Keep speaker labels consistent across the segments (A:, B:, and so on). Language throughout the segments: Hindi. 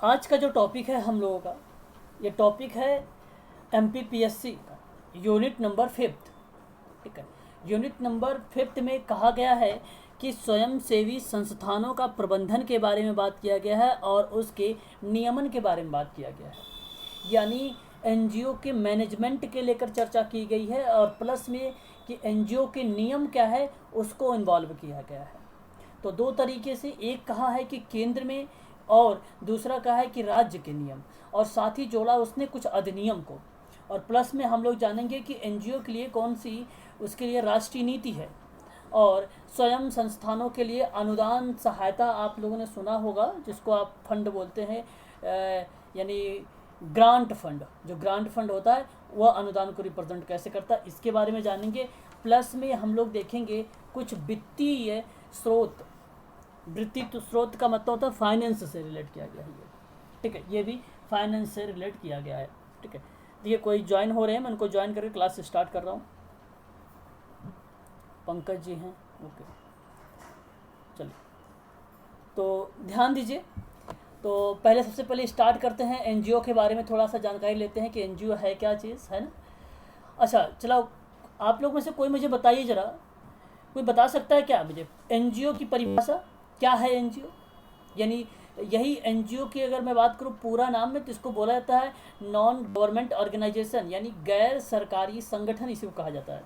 A: आज का जो टॉपिक है हम लोगों का, ये टॉपिक है MPPSC का यूनिट नंबर 5। ठीक है, यूनिट नंबर 5 में कहा गया है कि स्वयंसेवी संस्थानों का प्रबंधन के बारे में बात किया गया है और उसके नियमन के बारे में बात किया गया है। यानी NGO के मैनेजमेंट के लेकर चर्चा की गई है और प्लस में कि NGO के नियम क्या है उसको इन्वॉल्व किया गया है। तो दो तरीके से, एक कहा है कि केंद्र में और दूसरा कहा है कि राज्य के नियम, और साथ ही जोड़ा उसने कुछ अधिनियम को। और प्लस में हम लोग जानेंगे कि NGO के लिए कौन सी उसके लिए राष्ट्रीय नीति है, और स्वयं संस्थानों के लिए अनुदान सहायता आप लोगों ने सुना होगा जिसको आप फंड बोलते हैं, यानी ग्रांट फंड। जो ग्रांट फंड होता है वह अनुदान को रिप्रेजेंट कैसे करता है, इसके बारे में जानेंगे। प्लस में हम लोग देखेंगे कुछ वित्तीय स्रोत। वित्तीय स्रोत का मतलब होता है फाइनेंस से रिलेट किया गया है ये। ठीक है, ये भी फाइनेंस से रिलेट किया गया है। ठीक है, देखिए कोई ज्वाइन हो रहे हैं, मैं उनको ज्वाइन करके क्लास स्टार्ट कर रहा हूँ। पंकज जी हैं, ओके, चलिए तो ध्यान दीजिए। तो पहले सबसे पहले स्टार्ट करते हैं NGO के बारे में, थोड़ा सा जानकारी लेते हैं कि NGO है क्या चीज़, है ना। अच्छा चलो, आप लोग में से कोई मुझे बताइए ज़रा, कोई बता सकता है क्या मुझे NGO की परिभाषा क्या है। NGO यानी यही NGO की अगर मैं बात करूँ पूरा नाम में तो इसको बोला जाता है नॉन गवर्नमेंट ऑर्गेनाइजेशन, यानी गैर सरकारी संगठन इसी को कहा जाता है।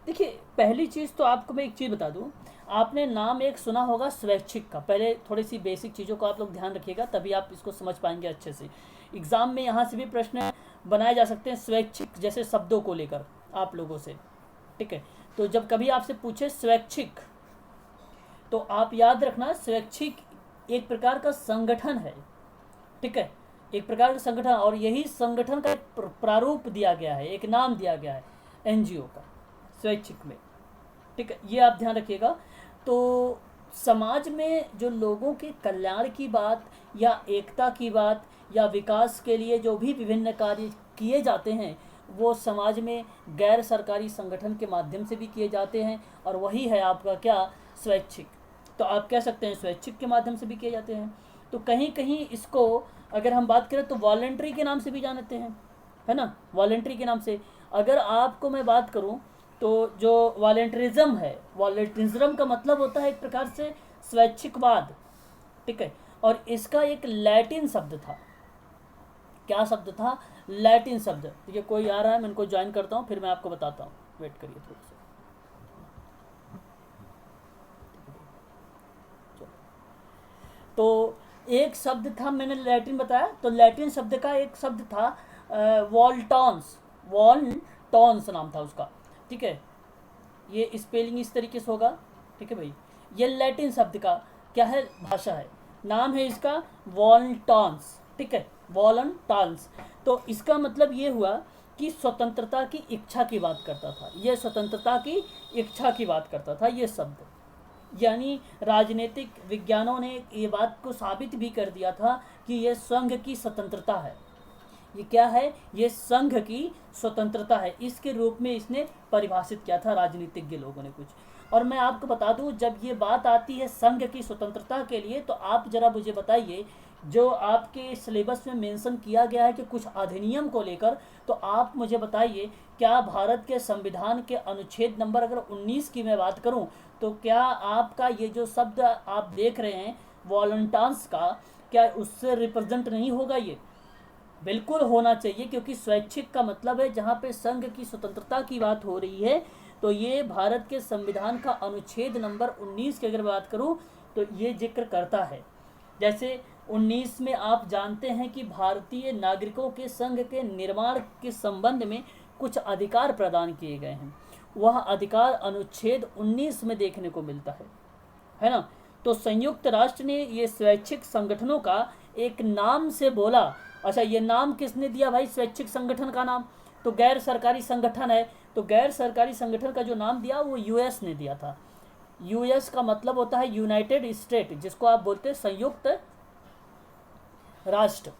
A: देखिए पहली चीज़ तो आपको मैं एक चीज़ बता दूं, आपने नाम एक सुना होगा स्वैच्छिक का। पहले थोड़ी सी बेसिक चीज़ों को आप लोग ध्यान रखिएगा, तभी आप इसको समझ पाएंगे अच्छे से। एग्ज़ाम में यहाँ से भी प्रश्न बनाए जा सकते हैं स्वैच्छिक जैसे शब्दों को लेकर आप लोगों से। ठीक है, तो जब कभी आपसे पूछे स्वैच्छिक तो आप याद रखना स्वैच्छिक एक प्रकार का संगठन है। ठीक है, एक प्रकार का संगठन, और यही संगठन का एक प्रारूप दिया गया है, एक नाम दिया गया है NGO का स्वैच्छिक में। ठीक है, ये आप ध्यान रखिएगा। तो समाज में जो लोगों के कल्याण की बात या एकता की बात या विकास के लिए जो भी विभिन्न कार्य किए जाते हैं वो समाज में गैर सरकारी संगठन के माध्यम से भी किए जाते हैं, और वही है आपका क्या, स्वैच्छिक। तो आप कह सकते हैं स्वैच्छिक के माध्यम से भी किए जाते हैं। तो कहीं कहीं इसको अगर हम बात करें तो वॉलंटरी के नाम से भी जानते हैं, है ना, वॉलंटरी के नाम से। अगर आपको मैं बात करूं तो जो वॉलंटरिज्म है, वॉलंटरिज्म का मतलब होता है एक प्रकार से स्वैच्छिकवाद। ठीक है, और इसका एक लैटिन शब्द था। क्या शब्द था, लैटिन शब्द। ठीक है, कोई आ रहा है, मैं इनको ज्वाइन करता हूँ फिर मैं आपको बताता हूँ, वेट करिए थोड़ा सा। तो एक शब्द था, मैंने लैटिन बताया, तो लैटिन शब्द का एक शब्द था वॉल्टॉन्स। वॉल्टॉन्स नाम था उसका। ठीक है, ये स्पेलिंग इस तरीके से होगा। ठीक है भाई, ये लैटिन शब्द का क्या है, भाषा है, नाम है इसका वॉल्टॉन्स। ठीक है, वॉल्टॉन्स। तो इसका मतलब ये हुआ कि स्वतंत्रता की इच्छा की बात करता था, ये स्वतंत्रता की इच्छा की बात करता था ये शब्द। यानी राजनीतिक विज्ञानों ने ये बात को साबित भी कर दिया था कि ये संघ की स्वतंत्रता है। ये क्या है, ये संघ की स्वतंत्रता है, इसके रूप में इसने परिभाषित किया था राजनीतिज्ञ लोगों ने कुछ। और मैं आपको बता दूं, जब ये बात आती है संघ की स्वतंत्रता के लिए, तो आप जरा मुझे बताइए जो आपके सिलेबस में मेंशन किया गया है कि कुछ अधिनियम को लेकर, तो आप मुझे बताइए क्या भारत के संविधान के अनुच्छेद नंबर अगर 19 की मैं बात करूं तो क्या आपका ये जो शब्द आप देख रहे हैं वॉलंटांस का, क्या उससे रिप्रेजेंट नहीं होगा? ये बिल्कुल होना चाहिए, क्योंकि स्वैच्छिक का मतलब है जहाँ पे संघ की स्वतंत्रता की बात हो रही है। तो ये भारत के संविधान का अनुच्छेद नंबर 19 की अगर बात करूँ तो ये जिक्र करता है। जैसे 19 में आप जानते हैं कि भारतीय नागरिकों के संघ के निर्माण के संबंध में कुछ अधिकार प्रदान किए गए हैं, वह अधिकार अनुच्छेद 19 में देखने को मिलता है ना। तो संयुक्त राष्ट्र ने ये स्वैच्छिक संगठनों का एक नाम से बोला। अच्छा, ये नाम किसने दिया भाई स्वैच्छिक संगठन का नाम? तो गैर सरकारी संगठन है, तो गैर सरकारी संगठन का जो नाम दिया वो US ने दिया था। US का मतलब होता है यूनाइटेड स्टेट, जिसको आप बोलते हैं संयुक्त राष्ट्र,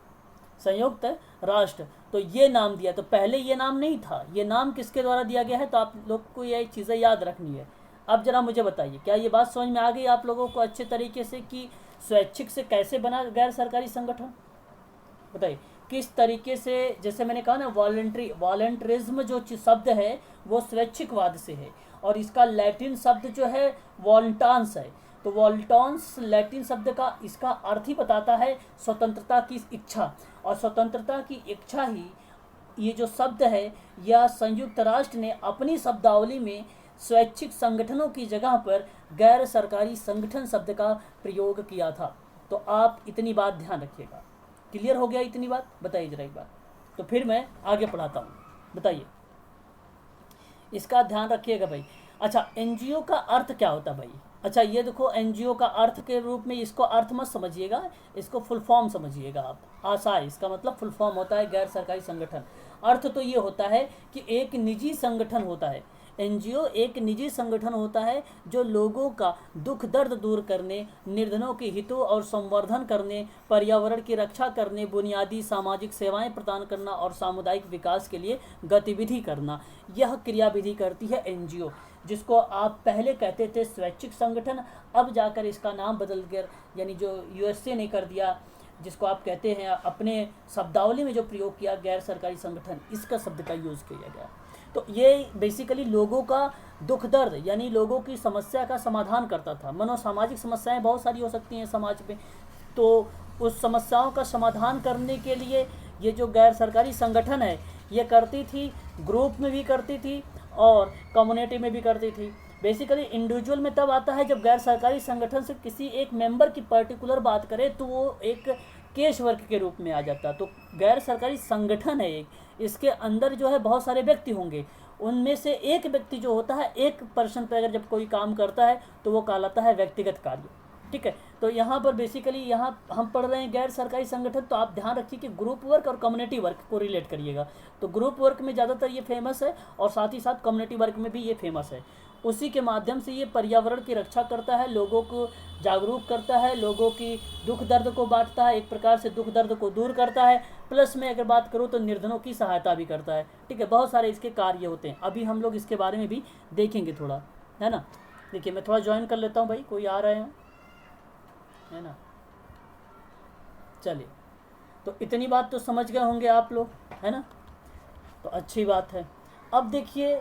A: संयुक्त राष्ट्र। तो ये नाम दिया, तो पहले ये नाम नहीं था, ये नाम किसके द्वारा दिया गया है, तो आप लोग को ये चीज़ें याद रखनी है। अब जरा मुझे बताइए क्या ये बात समझ में आ गई आप लोगों को अच्छे तरीके से कि स्वैच्छिक से कैसे बना गैर सरकारी संगठन, बताइए किस तरीके से। जैसे मैंने कहा ना, वॉलंटरिज्म जो शब्द है वो स्वैच्छिकवाद से है, और इसका लैटिन शब्द जो है वॉल्टान्स है। तो वॉल्टान्स लैटिन शब्द का इसका अर्थ ही बताता है स्वतंत्रता की इच्छा, और स्वतंत्रता की इच्छा ही ये जो शब्द है, यह संयुक्त राष्ट्र ने अपनी शब्दावली में स्वैच्छिक संगठनों की जगह पर गैर सरकारी संगठन शब्द का प्रयोग किया था। तो आप इतनी बात ध्यान रखिएगा। क्लियर हो गया इतनी बात? बताइए जरा एक बार, तो फिर मैं आगे पढ़ाता हूँ। बताइए, इसका ध्यान रखिएगा भाई। अच्छा, एनजीओ का अर्थ क्या होता है भाई? अच्छा ये देखो, एनजीओ का अर्थ के रूप में इसको अर्थ मत समझिएगा, इसको फुल फॉर्म समझिएगा आप। आशा है, इसका मतलब फुल फॉर्म होता है गैर सरकारी संगठन। अर्थ तो ये होता है कि एक निजी संगठन होता है। एनजीओ एक निजी संगठन होता है जो लोगों का दुख दर्द दूर करने, निर्धनों के हितों और संवर्धन करने, पर्यावरण की रक्षा करने, बुनियादी सामाजिक सेवाएं प्रदान करना और सामुदायिक विकास के लिए गतिविधि करना, यह क्रियाविधि करती है एनजीओ, जिसको आप पहले कहते थे स्वैच्छिक संगठन। अब जाकर इसका नाम बदल कर, यानी जो यूएसए ने कर दिया, जिसको आप कहते हैं अपने शब्दावली में जो प्रयोग किया गैर सरकारी संगठन, इसका शब्द का यूज़ किया गया। तो ये बेसिकली लोगों का दुख दर्द, यानी लोगों की समस्या का समाधान करता था। मनोसामाजिक समस्याएं बहुत सारी हो सकती हैं समाज में, तो उस समस्याओं का समाधान करने के लिए ये जो गैर सरकारी संगठन है ये करती थी, ग्रुप में भी करती थी और कम्युनिटी में भी करती थी। बेसिकली इंडिविजुअल में तब आता है जब गैर सरकारी संगठन से किसी एक मेंबर की पर्टिकुलर बात करे तो वो एक केस वर्क के रूप में आ जाता। तो गैर सरकारी संगठन है एक, इसके अंदर जो है बहुत सारे व्यक्ति होंगे, उनमें से एक व्यक्ति जो होता है, एक पर्सन पर अगर जब कोई काम करता है तो वो कहलाता है व्यक्तिगत कार्य। ठीक है, तो यहाँ पर बेसिकली यहाँ हम पढ़ रहे हैं गैर सरकारी संगठन, तो आप ध्यान रखिए कि ग्रुप वर्क और कम्युनिटी वर्क को रिलेट करिएगा। तो ग्रुप वर्क में ज़्यादातर ये फेमस है और साथ ही साथ कम्युनिटी वर्क में भी ये फेमस है। उसी के माध्यम से ये पर्यावरण की रक्षा करता है, लोगों को जागरूक करता है, लोगों की दुख दर्द को बांटता है, एक प्रकार से दुख दर्द को दूर करता है, प्लस में अगर बात करूँ तो निर्धनों की सहायता भी करता है। ठीक है, बहुत सारे इसके कार्य होते हैं, अभी हम लोग इसके बारे में भी देखेंगे थोड़ा, है ना। देखिए मैं थोड़ा ज्वाइन कर लेता हूँ भाई, कोई आ रहे हैं, है ना। चलिए, तो इतनी बात तो समझ गए होंगे आप लोग, है ना, तो अच्छी बात है। अब देखिए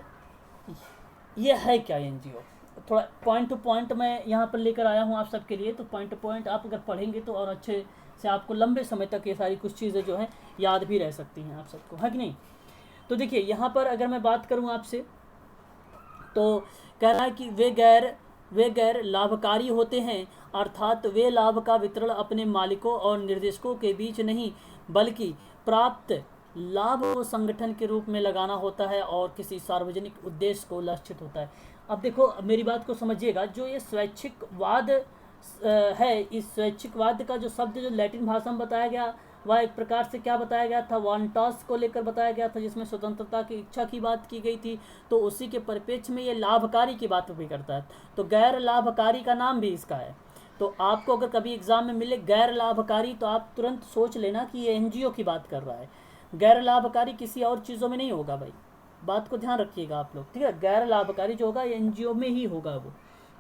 A: ये है क्या एनजीओ, थोड़ा पॉइंट टू पॉइंट मैं यहाँ पर लेकर आया हूँ आप सबके लिए। तो पॉइंट टू पॉइंट आप अगर पढ़ेंगे तो और अच्छे से आपको लंबे समय तक ये सारी कुछ चीज़ें जो हैं याद भी रह सकती हैं आप सबको, है कि नहीं। तो देखिए यहाँ पर अगर मैं बात करूँ आपसे, तो कह रहा है कि वे गैर लाभकारी होते हैं, अर्थात वे लाभ का वितरण अपने मालिकों और निर्देशकों के बीच नहीं, बल्कि प्राप्त लाभ को संगठन के रूप में लगाना होता है और किसी सार्वजनिक उद्देश्य को लक्षित होता है। अब देखो मेरी बात को समझिएगा, जो ये स्वैच्छिकवाद है, इस स्वैच्छिकवाद का जो शब्द जो लैटिन भाषा में बताया गया, वह एक प्रकार से क्या बताया गया था, वांटास को लेकर बताया गया था, जिसमें स्वतंत्रता की इच्छा की बात की गई थी। तो उसी के परिप्रेक्ष्य में ये लाभकारी की बात भी करता है। तो गैर लाभकारी का नाम भी इसका है। तो आपको अगर कभी एग्जाम में मिले गैर लाभकारी, तो आप तुरंत सोच लेना कि ये एनजीओ की बात कर रहा है। गैर लाभकारी किसी और चीज़ों में नहीं होगा भाई, बात को ध्यान रखिएगा आप लोग। ठीक है, गैर लाभकारी जो होगा एनजीओ में ही होगा, वो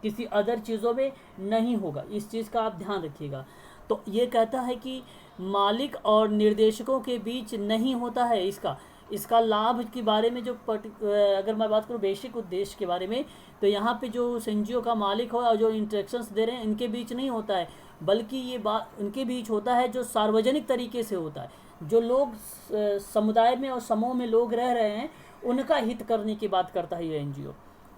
A: किसी अदर चीज़ों में नहीं होगा, इस चीज़ का आप ध्यान रखिएगा। तो ये कहता है कि मालिक और निर्देशकों के बीच नहीं होता है इसका लाभ के बारे में जो अगर मैं बात करूँ बेसिक उद्देश्य के बारे में, तो यहाँ पे जो एनजीओ का मालिक हो और जो इंस्ट्रक्शंस दे रहे हैं इनके बीच नहीं होता है, बल्कि ये बात उनके बीच होता है जो सार्वजनिक तरीके से होता है। जो लोग समुदाय में और समूह में लोग रह रहे हैं उनका हित करने की बात करता है ये एनजीओ,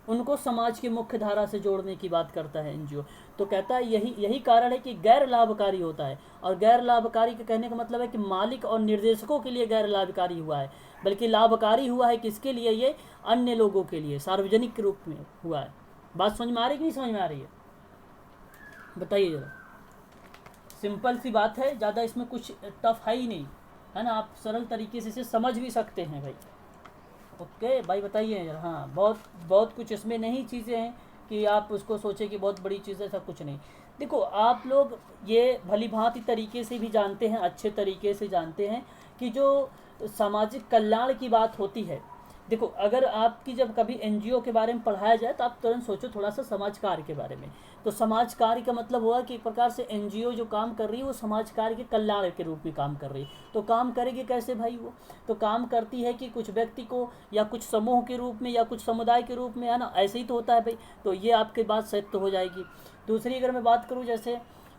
A: उनको समाज की मुख्य धारा से जोड़ने की बात करता है एनजीओ। तो कहता है यही कारण है कि गैर लाभकारी होता है। और गैर लाभकारी के कहने का मतलब है कि मालिक और निर्देशकों के लिए गैर लाभकारी हुआ है, बल्कि लाभकारी हुआ है किसके लिए, ये अन्य लोगों के लिए, सार्वजनिक के रूप में हुआ है। बात समझ में आ रही है कि नहीं समझ में आ रही है, बताइए जरा। सिंपल सी बात है, ज़्यादा इसमें कुछ टफ है ही नहीं, है ना। आप सरल तरीके से इसे समझ भी सकते हैं भाई। ओके भाई, बताइए यार। हाँ, बहुत कुछ इसमें नहीं चीज़ें हैं कि आप उसको सोचें कि बहुत बड़ी चीज़ है, ऐसा कुछ नहीं। देखो आप लोग ये भली भांति तरीके से भी जानते हैं, अच्छे तरीके से जानते हैं कि जो सामाजिक कल्याण की बात होती है, देखो, अगर आपकी जब कभी एनजीओ के बारे में पढ़ाया जाए तो आप तुरंत सोचो थोड़ा सा समाज कार्य के बारे में। तो समाज कार्य का मतलब हुआ कि एक प्रकार से एनजीओ जो काम कर रही है वो समाज कार्य के कल्याण के रूप में काम कर रही है। तो काम करेगी कैसे भाई वो? तो काम करती है कि कुछ व्यक्ति को या कुछ समूह के रूप में या कुछ समुदाय के रूप में, है ना, ऐसे ही तो होता है भाई। तो ये आपकी बात सत्य तो हो जाएगी। दूसरी अगर मैं बात करूँ जैसे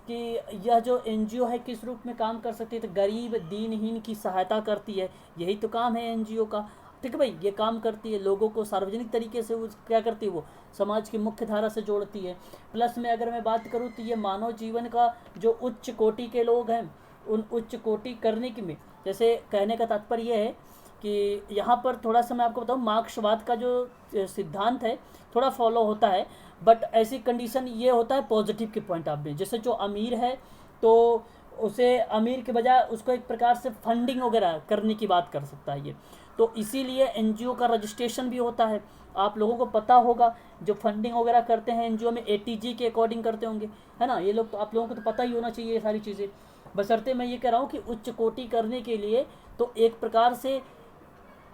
A: कि यह जो एनजीओ है किस रूप में काम कर सकती है, तो गरीब दीनहीन की सहायता करती है, यही तो काम है एनजीओ का। ठीक है भाई, ये काम करती है, लोगों को सार्वजनिक तरीके से वो क्या करती है, वो समाज की मुख्य धारा से जोड़ती है। प्लस में अगर मैं बात करूँ तो ये मानव जीवन का जो उच्च कोटि के लोग हैं, उन उच्च कोटि करने की में, जैसे कहने का तात्पर्य ये है कि यहाँ पर थोड़ा सा मैं आपको बताऊँ, मार्क्सवाद का जो सिद्धांत है थोड़ा फॉलो होता है, बट ऐसी कंडीशन ये होता है पॉजिटिव के पॉइंट ऑफ व्यू। जैसे जो अमीर है तो उसे अमीर के बजाय उसको एक प्रकार से फंडिंग वगैरह करने की बात कर सकता है ये। तो इसीलिए एनजीओ का रजिस्ट्रेशन भी होता है। आप लोगों को पता होगा जो फंडिंग वगैरह करते हैं एनजीओ में एटीजी के अकॉर्डिंग करते होंगे, है ना, ये लोग तो आप लोगों को तो पता ही होना चाहिए ये सारी चीज़ें। बशर्ते मैं ये कह रहा हूँ कि उच्च कोटि करने के लिए तो एक प्रकार से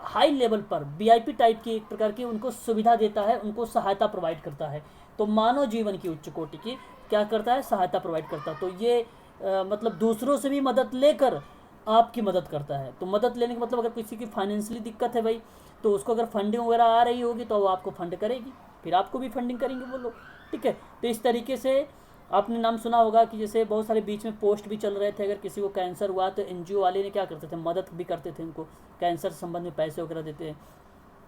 A: हाई लेवल पर वीआईपी टाइप की एक प्रकार की उनको सुविधा देता है, उनको सहायता प्रोवाइड करता है। तो मानव जीवन की उच्च कोटि की क्या करता है, सहायता प्रोवाइड करता है। तो ये मतलब दूसरों से भी मदद लेकर आपकी मदद करता है। तो मदद लेने का मतलब अगर किसी की फाइनेंशियली दिक्कत है भाई, तो उसको अगर फंडिंग वगैरह आ रही होगी तो वो आपको फंड करेगी, फिर आपको भी फंडिंग करेंगे वो लोग। ठीक है, तो इस तरीके से आपने नाम सुना होगा कि जैसे बहुत सारे बीच में पोस्ट भी चल रहे थे, अगर किसी को कैंसर हुआ तो एनजीओ वाले ने क्या करते थे, मदद भी करते थे उनको, कैंसर से संबंध में पैसे वगैरह देते हैं।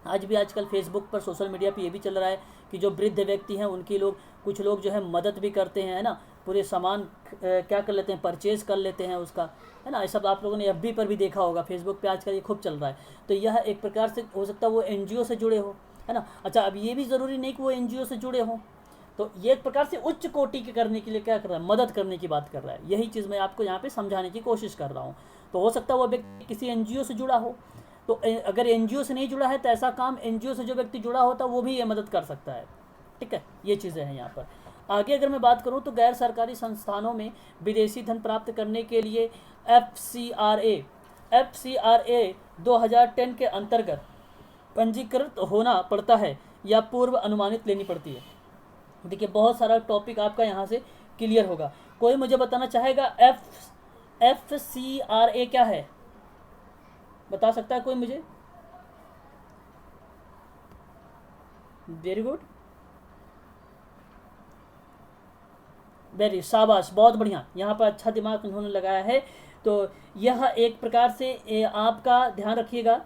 A: आज भी आजकल फेसबुक पर सोशल मीडिया पे ये भी चल रहा है कि जो वृद्ध व्यक्ति हैं उनकी लोग कुछ लोग जो है मदद भी करते हैं, है ना, पूरे सामान क्या कर लेते हैं, परचेज कर लेते हैं उसका, है ना। ये सब आप लोगों ने एफबी पर भी देखा होगा, फेसबुक पे आजकल ये खूब चल रहा है। तो यह एक प्रकार से हो सकता है वो एनजीओ से जुड़े हो, है ना। अच्छा, अब ये भी ज़रूरी नहीं कि वो एनजीओ से जुड़े हों। तो ये एक प्रकार से उच्च कोटि के करने के लिए क्या कर रहा है, मदद करने की बात कर रहा है। यही चीज़ मैं आपको यहाँ पे समझाने की कोशिश कर रहा हूँ। तो हो सकता है वो व्यक्ति किसी एनजीओ से जुड़ा हो। तो अगर एनजीओ से नहीं जुड़ा है तो ऐसा काम एनजीओ से जो व्यक्ति जुड़ा होता है वो भी ये मदद कर सकता है। ठीक है, ये चीज़ें हैं यहाँ पर। आगे अगर मैं बात करूँ तो गैर सरकारी संस्थानों में विदेशी धन प्राप्त करने के लिए एफ सी आर ए 2010 के अंतर्गत पंजीकृत होना पड़ता है या पूर्व अनुमानित लेनी पड़ती है। देखिए, बहुत सारा टॉपिक आपका यहाँ से क्लियर होगा। कोई मुझे बताना चाहेगा एफ सी आर ए क्या है? बता सकता है कोई मुझे? वेरी गुड, वेरी शाबाश, बहुत बढ़िया, यहाँ पर अच्छा दिमाग उन्होंने लगाया है। तो यह एक प्रकार से आपका ध्यान रखिएगा।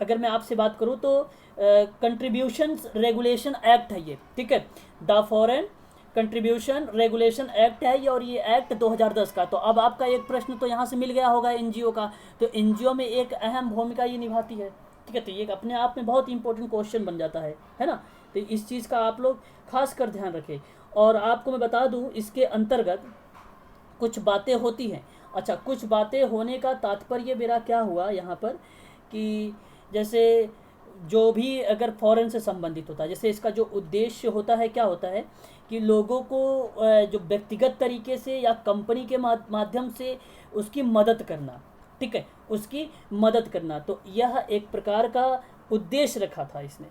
A: अगर मैं आपसे बात करूँ तो कंट्रीब्यूशंस रेगुलेशन एक्ट है ये, ठीक है, the foreign contribution regulation act है ये, और ये एक्ट 2010 का। तो अब आपका एक प्रश्न तो यहाँ से मिल गया होगा एनजीओ का। तो एनजीओ में एक अहम भूमिका ये निभाती है, ठीक है। तो ये अपने आप में बहुत इंपॉर्टेंट क्वेश्चन बन जाता है ना। तो इस चीज़ का आप लोग खास कर ध्यान रखें। और आपको मैं बता दूं इसके अंतर्गत कुछ बातें होती हैं। अच्छा, कुछ बातें होने का तात्पर्य मेरा क्या हुआ यहाँ पर कि जैसे जो भी अगर फॉरेन से संबंधित होता है, जैसे इसका जो उद्देश्य होता है क्या होता है कि लोगों को जो व्यक्तिगत तरीके से या कंपनी के माध्यम से उसकी मदद करना, ठीक है, उसकी मदद करना। तो यह एक प्रकार का उद्देश्य रखा था इसने।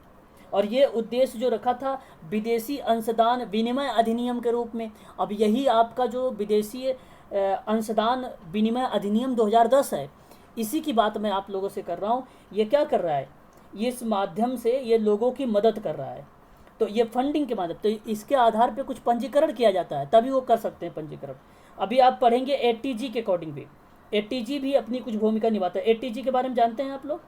A: और ये उद्देश्य जो रखा था विदेशी अंशदान विनिमय अधिनियम के रूप में। अब यही आपका जो विदेशी अंशदान विनिमय अधिनियम 2010 है, इसी की बात मैं आप लोगों से कर रहा हूँ। ये क्या कर रहा है, ये इस माध्यम से ये लोगों की मदद कर रहा है। तो ये फंडिंग के माध्यम, तो इसके आधार पे कुछ पंजीकरण किया जाता है, तभी वो कर सकते हैं पंजीकरण। अभी आप पढ़ेंगे एटीजी के अकॉर्डिंग भी, एटीजी भी अपनी कुछ भूमिका निभाता है। एटीजी के बारे में जानते हैं आप लोग?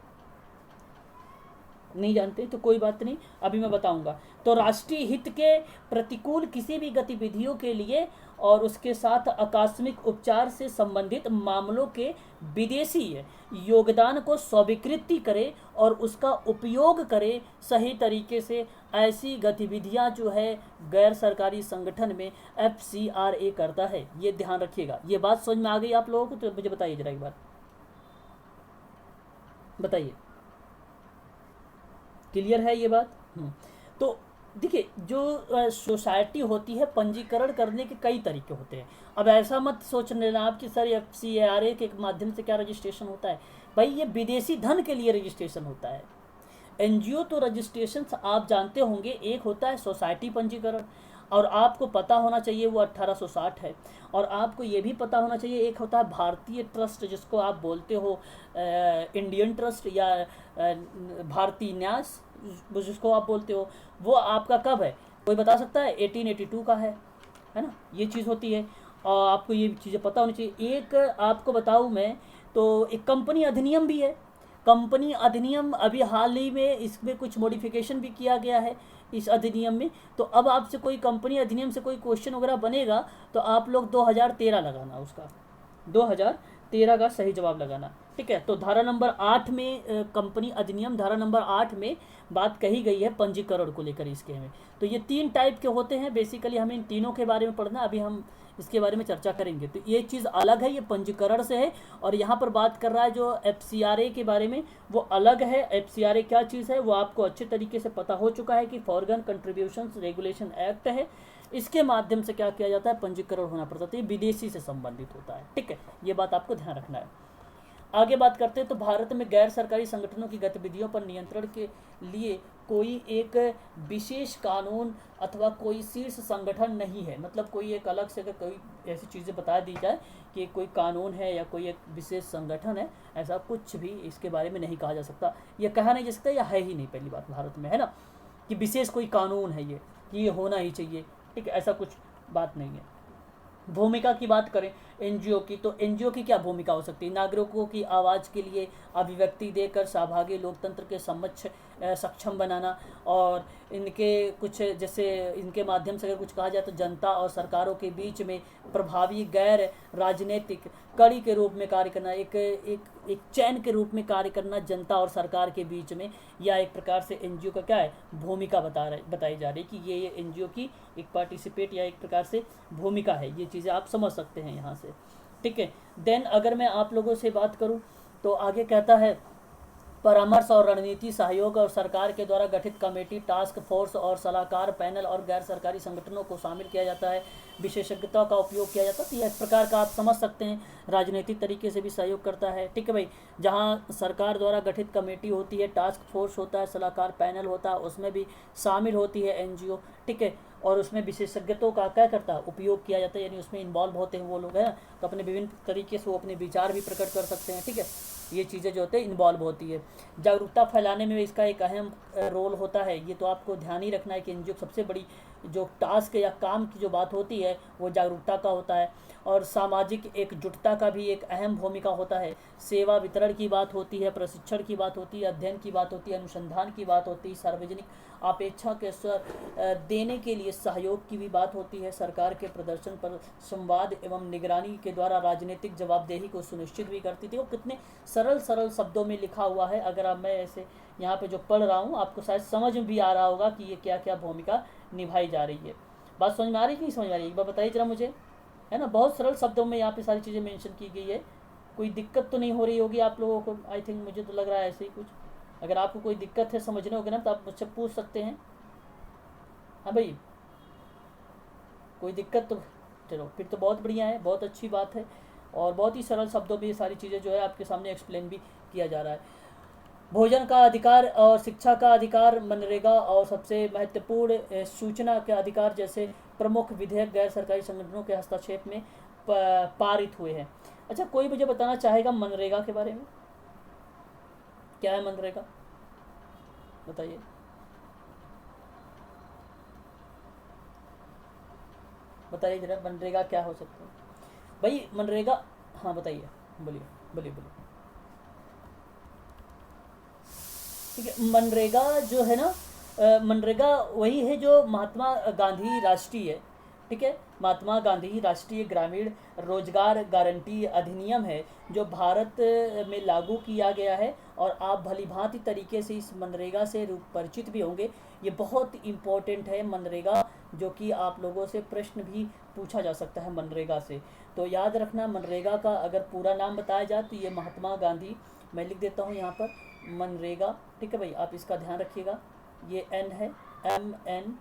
A: नहीं जानते तो कोई बात नहीं, अभी मैं बताऊंगा। तो राष्ट्रीय हित के प्रतिकूल किसी भी गतिविधियों के लिए और उसके साथ आकस्मिक उपचार से संबंधित मामलों के विदेशी योगदान को स्वीकृति करे और उसका उपयोग करे सही तरीके से, ऐसी गतिविधियां जो है गैर सरकारी संगठन में एफसीआरए करता है। ये ध्यान रखिएगा। ये बात समझ में आ गई आप लोगों को? तो मुझे बताइए जरा एक बार, बताइए, क्लियर है ये बात? तो देखिए, जो सोसाइटी होती है पंजीकरण करने के कई तरीके होते हैं। अब ऐसा मत सोच लेना आप कि सर एफसीआरए के माध्यम से क्या रजिस्ट्रेशन होता है। भाई ये विदेशी धन के लिए रजिस्ट्रेशन होता है। एनजीओ तो रजिस्ट्रेशन आप जानते होंगे, एक होता है सोसाइटी पंजीकरण, और आपको पता होना चाहिए वो 1860 है। और आपको ये भी पता होना चाहिए एक होता है भारतीय ट्रस्ट, जिसको आप बोलते हो इंडियन ट्रस्ट या भारतीय न्यास जिसको आप बोलते हो, वो आपका कब है, कोई बता सकता है? 1882 का है ना, ये चीज़ होती है। और आपको ये चीज़ें पता होनी चाहिए। एक आपको बताऊँ मैं, तो एक कंपनी अधिनियम भी है। कंपनी अधिनियम अभी हाल ही में इसमें कुछ मॉडिफिकेशन भी किया गया है इस अधिनियम में। तो अब आपसे कोई कंपनी अधिनियम से कोई क्वेश्चन वगैरह बनेगा तो आप लोग 2013 लगाना, उसका 2013 का सही जवाब लगाना। ठीक है, तो धारा नंबर 8 में कंपनी अधिनियम धारा नंबर 8 में बात कही गई है पंजीकरण को लेकर इसके में। तो ये 3 टाइप के होते हैं बेसिकली, हमें इन तीनों के बारे में पढ़ना, अभी हम इसके बारे में चर्चा करेंगे। तो ये चीज़ अलग है, ये पंजीकरण से है। और यहाँ पर बात कर रहा है जो एफसीआरए के बारे में, वो अलग है। एफसीआरए क्या चीज़ है वो आपको अच्छे तरीके से पता हो चुका है कि फॉरेन कंट्रीब्यूशन रेगुलेशन एक्ट है। इसके माध्यम से क्या किया जाता है, पंजीकरण होना पड़ता है। तो ये विदेशी से संबंधित होता है। ठीक है, ये बात आपको ध्यान रखना है। आगे बात करते हैं, तो भारत में गैर सरकारी संगठनों की गतिविधियों पर नियंत्रण के लिए कोई एक विशेष कानून अथवा कोई शीर्ष संगठन नहीं है। मतलब कोई एक अलग से अगर कोई ऐसी चीज़ें बता दी जाए कि कोई कानून है या कोई एक विशेष संगठन है, ऐसा कुछ भी इसके बारे में नहीं कहा जा सकता। यह कहा नहीं जा सकता, या है ही नहीं पहली बात भारत में, है ना, कि विशेष कोई कानून है ये कि ये होना ही चाहिए। ठीक है, ऐसा कुछ बात नहीं है। भूमिका की बात करें एनजीओ की, तो एनजीओ की क्या भूमिका हो सकती है? नागरिकों की आवाज़ के लिए अभिव्यक्ति देकर सहभागी लोकतंत्र के समक्ष सक्षम बनाना, और इनके कुछ जैसे इनके माध्यम से अगर कुछ कहा जाए तो जनता और सरकारों के बीच में प्रभावी गैर राजनीतिक कड़ी के रूप में कार्य करना, एक चैन के रूप में कार्य करना जनता और सरकार के बीच में। या एक प्रकार से एनजीओ का क्या है, भूमिका बताई जा रही कि ये एनजीओ की एक पार्टिसिपेट या एक प्रकार से भूमिका है। ये चीज़ें आप समझ सकते हैं यहाँ से। ठीक है, देन अगर मैं आप लोगों से बात करूँ तो आगे कहता है परामर्श और रणनीति सहयोग और सरकार के द्वारा गठित कमेटी, टास्क फोर्स और सलाहकार पैनल और गैर सरकारी संगठनों को शामिल किया जाता है। विशेषज्ञता का उपयोग किया जाता है। तो यह एक प्रकार का आप समझ सकते हैं राजनीतिक तरीके से भी सहयोग करता है। ठीक है भाई, जहाँ सरकार द्वारा गठित कमेटी होती है, टास्क फोर्स होता है, सलाहकार पैनल होता है, उसमें भी शामिल होती है एनजीओ। ठीक है, और उसमें विशेषज्ञता का क्या करता है, उपयोग किया जाता है, यानी उसमें इन्वॉल्व होते हैं वो लोग, हैं तो अपने विभिन्न तरीके से वो अपने विचार भी प्रकट कर सकते हैं। ठीक है, ये चीज़ें जो होते हैं इन्वॉल्व होती है। जागरूकता फैलाने में इसका एक अहम रोल होता है। ये तो आपको ध्यान ही रखना है कि एनजीओ सबसे बड़ी जो टास्क या काम की जो बात होती है वो जागरूकता का होता है। और सामाजिक एकजुटता का भी एक अहम भूमिका होता है। सेवा वितरण की बात होती है, प्रशिक्षण की बात होती है, अध्ययन की बात होती है, अनुसंधान की बात होती है, सार्वजनिक अपेक्षा के स्वर देने के लिए सहयोग की भी बात होती है। सरकार के प्रदर्शन पर संवाद एवं निगरानी के द्वारा राजनीतिक जवाबदेही को सुनिश्चित भी करती थी। वो कितने सरल सरल शब्दों में लिखा हुआ है। अगर अब मैं ऐसे यहाँ पे जो पढ़ रहा हूँ आपको शायद समझ में भी आ रहा होगा कि ये क्या क्या भूमिका निभाई जा रही है। बात समझ में आ रही है कि नहीं समझ में आ रही है, एक बार बताइए जरा मुझे, है ना। बहुत सरल शब्दों में यहाँ पे सारी चीज़ें मेंशन की गई है। कोई दिक्कत तो नहीं हो रही होगी आप लोगों को, आई थिंक, मुझे तो लग रहा है ऐसे ही कुछ। अगर आपको कोई दिक्कत है समझने होगी ना तो आप मुझसे पूछ सकते हैं। हाँ भाई, कोई दिक्कत तो, चलो फिर तो बहुत बढ़िया है, बहुत अच्छी बात है। और बहुत ही सरल शब्दों में ये सारी चीज़ें जो है आपके सामने एक्सप्लेन भी किया जा रहा है। भोजन का अधिकार और शिक्षा का अधिकार, मनरेगा और सबसे महत्वपूर्ण सूचना के अधिकार जैसे प्रमुख विधेयक गैर सरकारी संगठनों के हस्तक्षेप में पारित हुए हैं। अच्छा, कोई मुझे बताना चाहेगा मनरेगा के बारे में, क्या है मनरेगा, बताइए। बताइए जरा मनरेगा क्या हो सकता है भाई, मनरेगा। हाँ बताइए, बोलिए बोलिए बोलिए। ठीक है, मनरेगा जो है ना, मनरेगा वही है जो महात्मा गांधी राष्ट्रीय, ठीक है, महात्मा गांधी राष्ट्रीय ग्रामीण रोजगार गारंटी अधिनियम है जो भारत में लागू किया गया है। और आप भली भांति तरीके से इस मनरेगा से परिचित भी होंगे। ये बहुत इम्पोर्टेंट है मनरेगा, जो कि आप लोगों से प्रश्न भी पूछा जा सकता है मनरेगा से। तो याद रखना, मनरेगा का अगर पूरा नाम बताया जाए तो ये महात्मा गांधी, मैं लिख देता हूँ यहाँ पर, मनरेगा। ठीक है भाई, आप इसका ध्यान रखिएगा। ये एन है, MNREGA,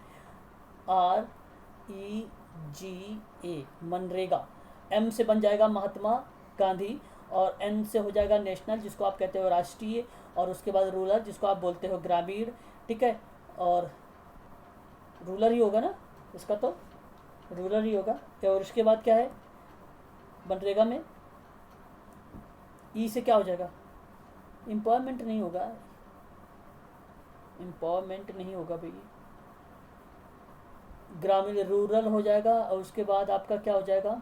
A: मनरेगा। एम से बन जाएगा महात्मा गांधी और एन से हो जाएगा नेशनल, जिसको आप कहते हो राष्ट्रीय, और उसके बाद रूरल, जिसको आप बोलते हो ग्रामीण, ठीक है। और रूरल ही होगा ना इसका, तो रूरल ही होगा। और उसके बाद क्या है मनरेगा में, ई से क्या हो जाएगा, एम्पावरमेंट नहीं होगा, एम्पावरमेंट नहीं होगा भैया, ग्रामीण रूरल हो जाएगा। और उसके बाद आपका क्या हो जाएगा,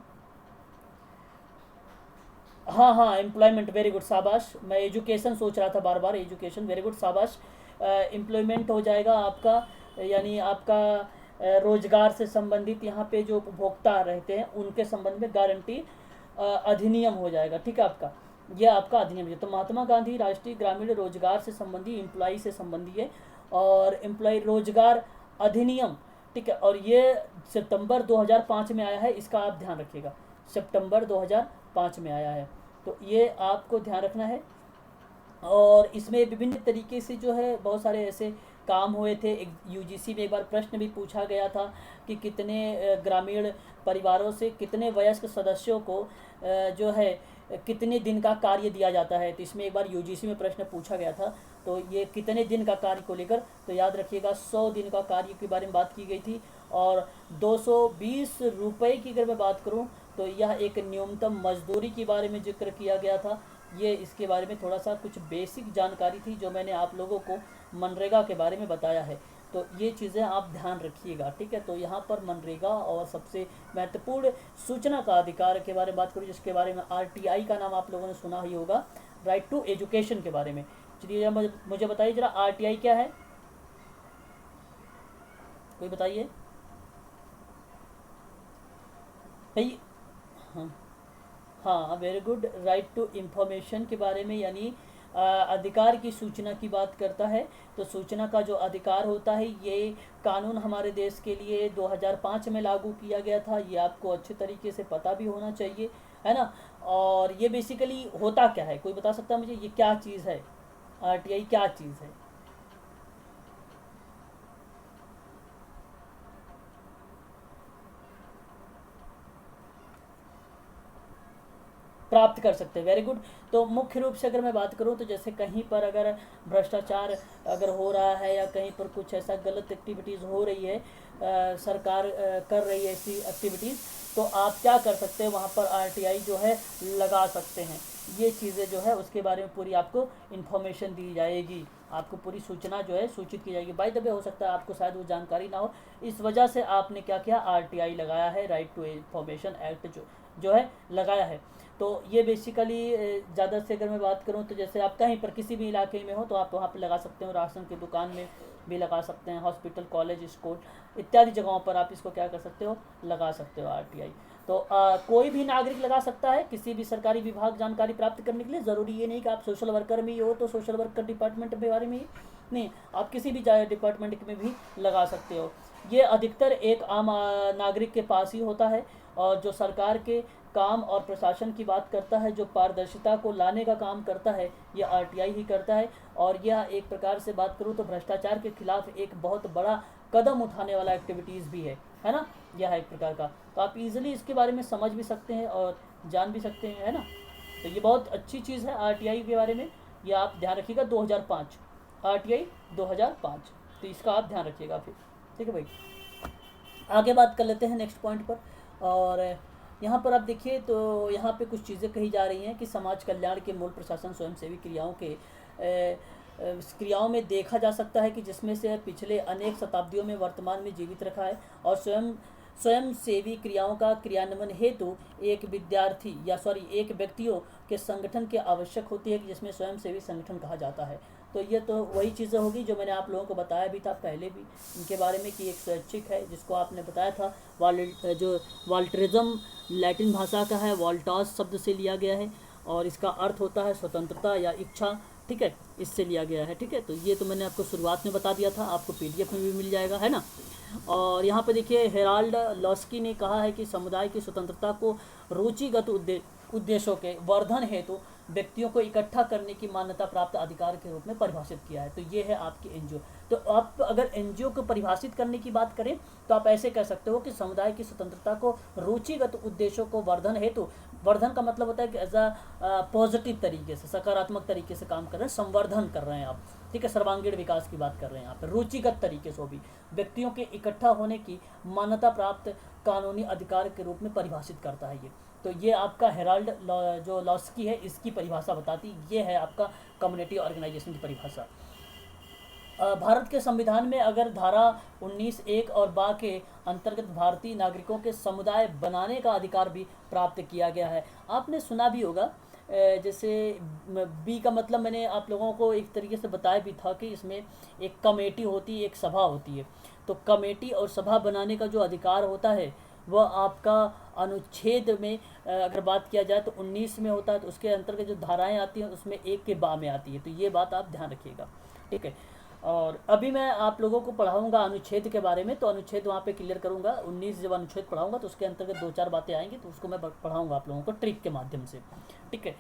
A: हाँ हाँ एम्प्लॉयमेंट, वेरी गुड शाबाश, मैं एजुकेशन सोच रहा था बार बार, एजुकेशन, वेरी गुड शाबाश। एम्प्लॉयमेंट हो जाएगा आपका, यानी आपका रोजगार से संबंधित यहाँ पे जो उपभोक्ता रहते हैं उनके संबंध में गारंटी अधिनियम हो जाएगा, ठीक है आपका, यह आपका अधिनियम है। तो महात्मा गांधी राष्ट्रीय ग्रामीण रोजगार से संबंधी, एम्प्लॉय से संबंधी है, और एम्प्लॉय रोजगार अधिनियम, ठीक है। और ये सितंबर 2005 में आया है, इसका आप ध्यान रखिएगा, सितंबर 2005 में आया है, तो ये आपको ध्यान रखना है। और इसमें विभिन्न तरीके से जो है बहुत सारे ऐसे काम हुए थे। एक यूजीसी में एक बार प्रश्न भी पूछा गया था कि कितने ग्रामीण परिवारों से कितने वयस्क सदस्यों को जो है कितने दिन का कार्य दिया जाता है, तो इसमें एक बार यूजीसी में प्रश्न पूछा गया था। तो ये कितने दिन का कार्य को लेकर, तो याद रखिएगा 100 दिन का कार्य के बारे में बात की गई थी। और 220 रुपये की अगर मैं बात करूं तो यह एक न्यूनतम मजदूरी के बारे में जिक्र किया गया था। ये इसके बारे में थोड़ा सा कुछ बेसिक जानकारी थी जो मैंने आप लोगों को मनरेगा के बारे में बताया है, तो ये चीज़ें आप ध्यान रखिएगा, ठीक है। तो यहाँ पर मनरेगा और सबसे महत्वपूर्ण सूचना का अधिकार के बारे में बात करूँ, जिसके बारे में आरटीआई का नाम आप लोगों ने सुना ही होगा, राइट टू एजुकेशन के बारे में। चलिए मुझे बताइए जरा आरटीआई क्या है, कोई बताइए भाई। हाँ हाँ very good, right to information के बारे में, यानी अधिकार की सूचना की बात करता है। तो सूचना का जो अधिकार होता है, ये कानून हमारे देश के लिए 2005 में लागू किया गया था, ये आपको अच्छे तरीके से पता भी होना चाहिए, है ना। और ये बेसिकली होता क्या है, कोई बता सकता है मुझे, ये क्या चीज़ है, आरटीआई क्या चीज़ है? प्राप्त कर सकते हैं, वेरी गुड। तो मुख्य रूप से अगर मैं बात करूं तो जैसे कहीं पर अगर भ्रष्टाचार अगर हो रहा है या कहीं पर कुछ ऐसा गलत एक्टिविटीज़ हो रही है, सरकार कर रही है ऐसी एक्टिविटीज़, तो आप क्या कर सकते हैं, वहाँ पर आरटीआई जो है लगा सकते हैं। ये चीज़ें जो है उसके बारे में पूरी आपको इन्फॉर्मेशन दी जाएगी, आपको पूरी सूचना जो है सूचित की जाएगी। बाय द वे हो सकता है आपको शायद वो जानकारी ना हो, इस वजह से आपने क्या किया, आरटीआई लगाया है, राइट टू इन्फॉर्मेशन एक्ट जो है लगाया है। तो ये बेसिकली ज़्यादा से अगर मैं बात करूँ तो जैसे आप कहीं पर किसी भी इलाके में हो तो आप वहाँ पे लगा सकते हो, राशन की दुकान में भी लगा सकते हैं, हॉस्पिटल, कॉलेज, स्कूल इत्यादि जगहों पर आप इसको क्या कर सकते हो, लगा सकते हो आरटीआई। तो कोई भी नागरिक लगा सकता है किसी भी सरकारी विभाग जानकारी प्राप्त करने के लिए। ज़रूरी ये नहीं कि आप सोशल वर्कर में ही हो तो सोशल वर्कर डिपार्टमेंट के बारे में ही नहीं, आप किसी भी डिपार्टमेंट में भी लगा सकते हो। ये अधिकतर एक आम नागरिक के पास ही होता है, और जो सरकार के काम और प्रशासन की बात करता है, जो पारदर्शिता को लाने का काम करता है, यह आरटीआई ही करता है। और यह एक प्रकार से बात करूँ तो भ्रष्टाचार के खिलाफ एक बहुत बड़ा कदम उठाने वाला एक्टिविटीज़ भी है ना, यह है एक प्रकार का। तो आप इजीली इसके बारे में समझ भी सकते हैं और जान भी सकते हैं, है ना। तो ये बहुत अच्छी चीज़ है आरटीआई के बारे में, ये आप ध्यान रखिएगा। 2005 आरटीआई 2005, तो इसका आप ध्यान रखिएगा फिर, ठीक है भाई। आगे बात कर लेते हैं नेक्स्ट पॉइंट पर। और यहाँ पर आप देखिए तो यहाँ पे कुछ चीज़ें कही जा रही हैं कि समाज कल्याण के मूल प्रशासन स्वयंसेवी क्रियाओं में देखा जा सकता है कि जिसमें से पिछले अनेक शताब्दियों में वर्तमान में जीवित रखा है। और स्वयंसेवी क्रियाओं का क्रियान्वयन हेतु एक व्यक्तियों के संगठन की आवश्यक होती है कि जिसमें स्वयंसेवी संगठन कहा जाता है। तो ये तो वही चीज़ें होगी जो मैंने आप लोगों को बताया भी था पहले भी इनके बारे में, कि एक स्वैच्छिक है जिसको आपने बताया था, जो वाल्ट्रिज्म लैटिन भाषा का है, वॉल्टास शब्द से लिया गया है, और इसका अर्थ होता है स्वतंत्रता या इच्छा, ठीक है, इससे लिया गया है, ठीक है। तो ये तो मैंने आपको शुरुआत में बता दिया था, आपको पीडीएफ में भी मिल जाएगा, है ना। और यहाँ पे देखिए हेराल्ड लॉस्की ने कहा है कि समुदाय की स्वतंत्रता को रुचिगत उद्देश्यों के वर्धन हेतु व्यक्तियों को इकट्ठा करने की मान्यता प्राप्त अधिकार के रूप में परिभाषित किया है। तो ये है आपकी एनजीओ। तो आप अगर एनजीओ को परिभाषित करने की बात करें तो आप ऐसे कह सकते हो कि समुदाय की स्वतंत्रता को रुचिगत उद्देश्यों को वर्धन हेतु वर्धन का मतलब होता है कि एज अ पॉजिटिव तरीके से, सकारात्मक तरीके से काम कर रहे हैं, संवर्धन कर रहे हैं आप, ठीक है, सर्वांगीण विकास की बात कर रहे हैं यहाँ पर, रुचिगत तरीके से भी व्यक्तियों के इकट्ठा होने की मान्यता प्राप्त कानूनी अधिकार के रूप में परिभाषित करता है ये। तो ये आपका हेराल्ड जो लॉस्की है इसकी परिभाषा बताती, ये है आपका कम्युनिटी ऑर्गेनाइजेशन की परिभाषा। भारत के संविधान में अगर धारा 19(1) और बा के अंतर्गत भारतीय नागरिकों के समुदाय बनाने का अधिकार भी प्राप्त किया गया है। आपने सुना भी होगा, जैसे बी का मतलब मैंने आप लोगों को एक तरीके से बताया भी था कि इसमें एक कमेटी होती है, एक सभा होती है। तो कमेटी और सभा बनाने का जो अधिकार होता है वह आपका अनुच्छेद में अगर बात किया जाए तो 19 में होता है, तो उसके अंतर्गत जो धाराएं आती हैं उसमें 1 के बा में आती है। तो ये बात आप ध्यान रखिएगा, ठीक है। और अभी मैं आप लोगों को पढ़ाऊंगा अनुच्छेद के बारे में, तो अनुच्छेद वहाँ पे क्लियर करूंगा। 19 जब अनुच्छेद पढ़ाऊंगा तो उसके अंतर्गत 2-4 बातें आएंगी, तो उसको मैं पढ़ाऊंगा आप लोगों को ट्रिक के माध्यम से, ठीक है।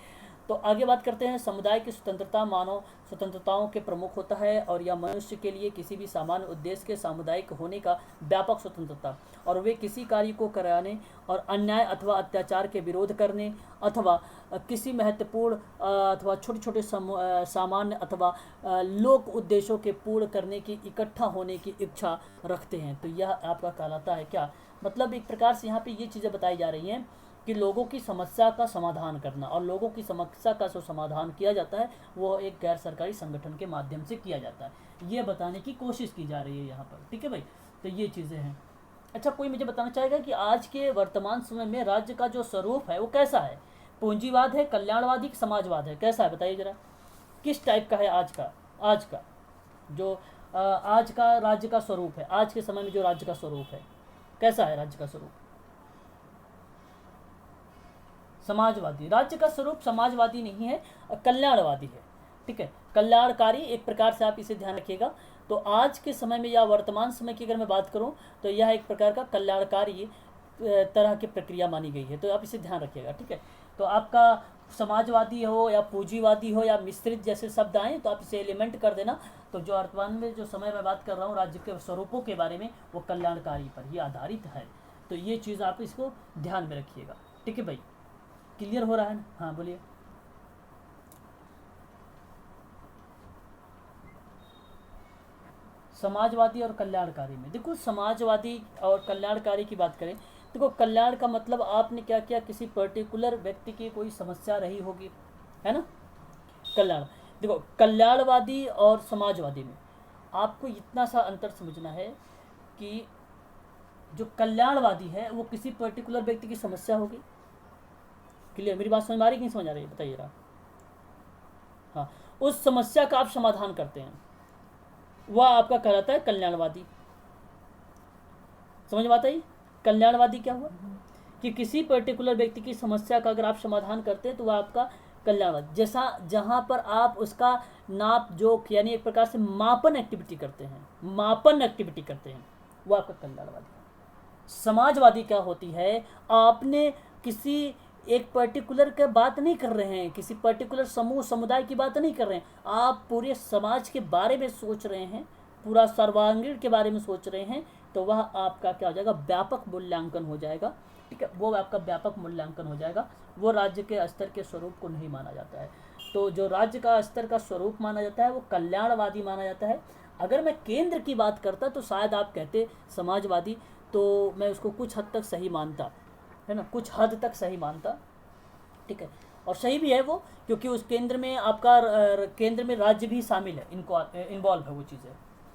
A: तो आगे बात करते हैं। समुदाय की स्वतंत्रता मानव स्वतंत्रताओं के प्रमुख होता है, और यह मनुष्य के लिए किसी भी सामान्य उद्देश्य के सामुदायिक होने का व्यापक स्वतंत्रता, और वे किसी कार्य को कराने और अन्याय अथवा अत्याचार के विरोध करने अथवा किसी महत्वपूर्ण अथवा छोटे छोटे सामान्य अथवा लोक उद्देश्यों के पूर्ण करने की इकट्ठा होने की इच्छा रखते हैं। तो यह आपका कहलाता है क्या, मतलब एक प्रकार से यहाँ पे ये चीज़ें बताई जा रही हैं कि लोगों की समस्या का समाधान करना, और लोगों की समस्या का जो समाधान किया जाता है वो एक गैर सरकारी संगठन के माध्यम से किया जाता है, ये बताने की कोशिश की जा रही है यहाँ पर, ठीक है भाई। तो ये चीज़ें हैं। अच्छा, कोई मुझे बताना चाहेगा कि आज के वर्तमान समय में राज्य का जो स्वरूप है वो कैसा है? पूंजीवाद है, कल्याणवादी, समाजवाद है, कैसा है बताइए जरा, किस टाइप का है आज का जो आज का राज्य का स्वरूप है, आज के समय में जो राज्य का स्वरूप है कैसा है? राज्य का स्वरूप समाजवादी, राज्य का स्वरूप समाजवादी नहीं है, कल्याणवादी है, ठीक है, कल्याणकारी एक प्रकार से, आप इसे ध्यान रखिएगा। तो आज के समय में या वर्तमान समय की अगर मैं बात करूं तो यह एक प्रकार का कल्याणकारी तरह की प्रक्रिया मानी गई है, तो आप इसे ध्यान रखिएगा, ठीक है। तो आपका समाजवादी हो या पूंजीवादी हो या मिश्रित जैसे शब्द आए तो आप इसे एलिमेंट कर देना। तो जो वर्तमान में जो समय मैं बात कर रहा हूँ राज्य के स्वरूपों के बारे में, वो कल्याणकारी पर ही आधारित है। तो ये चीज़ आप इसको ध्यान में रखिएगा, ठीक है भाई। क्लियर हो रहा है ना? हाँ बोलिए। समाजवादी और कल्याणकारी में देखो, समाजवादी और कल्याणकारी की बात करें, देखो कल्याण का मतलब आपने क्या किया, किसी पर्टिकुलर व्यक्ति की कोई समस्या रही होगी, है ना। कल्याण, देखो कल्याणवादी और समाजवादी में आपको इतना सा अंतर समझना है कि जो कल्याणवादी है वो किसी पर्टिकुलर व्यक्ति की समस्या होगी। क्लियर, मेरी बात समझ में आ रही कि नहीं समझ आ रही है, बताइए जरा। हाँ, उस समस्या का आप समाधान करते हैं, वह आपका कहलाता है कल्याणवादी। समझ में आता है? कल्याणवादी क्या हुआ कि किसी पर्टिकुलर व्यक्ति की समस्या का अगर आप समाधान करते हैं तो वह आपका कल्याणवादी, जैसा जहाँ पर आप उसका नाप जोख यानी एक प्रकार से मापन एक्टिविटी करते हैं, वो आपका कल्याणवादी है। समाजवादी क्या होती है, आपने किसी एक पर्टिकुलर का बात नहीं कर रहे हैं, किसी पर्टिकुलर समूह समुदाय की बात नहीं कर रहे हैं, आप पूरे समाज के बारे में सोच रहे हैं, पूरा सर्वांगीण के बारे में सोच रहे हैं, तो वह आपका क्या हो जाएगा, व्यापक मूल्यांकन हो जाएगा, ठीक है। वो आपका व्यापक मूल्यांकन हो जाएगा, वो राज्य के स्तर के स्वरूप को नहीं माना जाता है। तो जो राज्य का स्तर का स्वरूप माना जाता है वो कल्याणवादी माना जाता है। अगर मैं केंद्र की बात करता तो शायद आप कहते समाजवादी, तो मैं उसको कुछ हद तक सही मानता, है ना, कुछ हद तक सही मानता, ठीक है। और सही भी है वो, क्योंकि उस केंद्र में आपका केंद्र में राज्य भी शामिल है, इनको इन्वॉल्व है वो चीज़ें,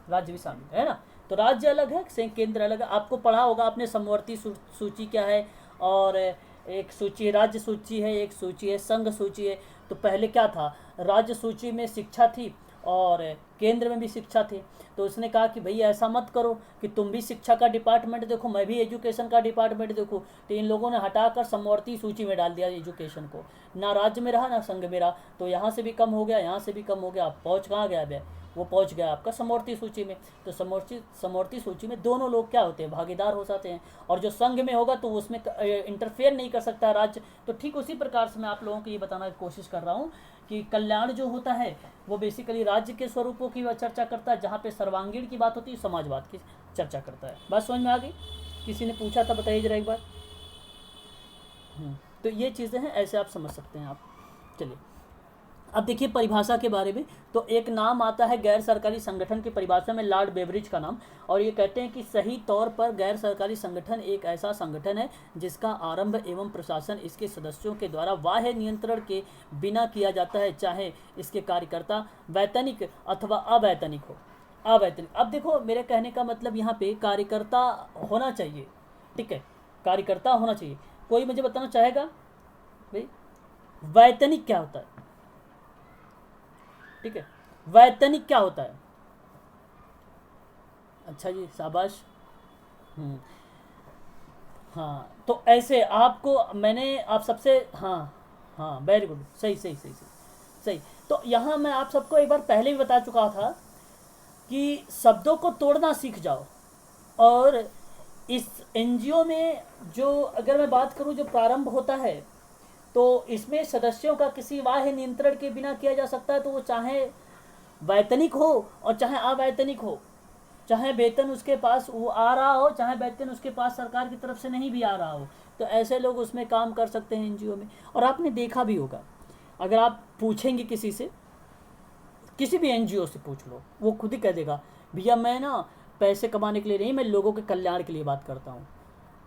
A: राज्य भी शामिल है ना। तो राज्य अलग है, केंद्र अलग है। आपको पढ़ा होगा आपने समवर्ती सूची क्या है, और एक सूची राज्य सूची है, एक सूची है संघ सूची है। तो पहले क्या था, राज्य सूची में शिक्षा थी और केंद्र में भी शिक्षा थी। तो उसने कहा कि भई ऐसा मत करो कि तुम भी शिक्षा का डिपार्टमेंट देखो, मैं भी एजुकेशन का डिपार्टमेंट देखूँ। तो इन लोगों ने हटाकर समवर्ती सूची में डाल दिया एजुकेशन को, ना राज्य में रहा ना संघ में रहा। तो यहाँ से भी कम हो गया, यहाँ से भी कम हो गया, अब पहुँच कहाँ गया अब, वो पहुँच गया आपका समवर्ती सूची में। तो समवर्ती सूची में दोनों लोग क्या होते हैं, भागीदार हो जाते हैं। और जो संघ में होगा तो उसमें इंटरफेयर नहीं कर सकता राज्य। तो ठीक उसी प्रकार से मैं आप लोगों को ये बताने की कोशिश कर रहा हूँ कि कल्याण जो होता है वो बेसिकली राज्य के स्वरूपों की चर्चा करता है, जहाँ पे सर्वांगीण की बात होती है समाजवाद की चर्चा करता है। बात समझ में आ गई? किसी ने पूछा था, बताइए जरा एक बार। तो ये चीज़ें हैं, ऐसे आप समझ सकते हैं आप। चलिए अब देखिए परिभाषा के बारे में। तो एक नाम आता है गैर सरकारी संगठन की परिभाषा में, लॉर्ड बेवरिज का नाम, और ये कहते हैं कि सही तौर पर गैर सरकारी संगठन एक ऐसा संगठन है जिसका आरंभ एवं प्रशासन इसके सदस्यों के द्वारा बाह्य नियंत्रण के बिना किया जाता है, चाहे इसके कार्यकर्ता वैतनिक अथवा अवैतनिक हो। अवैतनिक, अब देखो मेरे कहने का मतलब यहाँ पे कार्यकर्ता होना चाहिए, ठीक है, कार्यकर्ता होना चाहिए। कोई मुझे बताना चाहेगा भाई वैतनिक क्या होता है? ठीक है, वैतनिक क्या होता है? अच्छा जी, शाबाश। हम्म, हाँ, तो ऐसे आपको मैंने आप सबसे, हाँ हाँ, वेरी गुड, सही सही सही सही सही। तो यहाँ मैं आप सबको एक बार पहले भी बता चुका था कि शब्दों को तोड़ना सीख जाओ। और इस एनजीओ में जो, अगर मैं बात करूँ, जो प्रारंभ होता है तो इसमें सदस्यों का किसी बाह्य नियंत्रण के बिना किया जा सकता है, तो वो चाहे वैतनिक हो और चाहे अवैतनिक हो, चाहे वेतन उसके पास वो आ रहा हो, चाहे वेतन उसके पास सरकार की तरफ से नहीं भी आ रहा हो, तो ऐसे लोग उसमें काम कर सकते हैं एनजीओ में। और आपने देखा भी होगा, अगर आप पूछेंगे किसी से, किसी भी एनजीओ से पूछ लो, वो खुद ही कह देगा भैया मैं ना पैसे कमाने के लिए नहीं, मैं लोगों के कल्याण के लिए बात करता हूँ।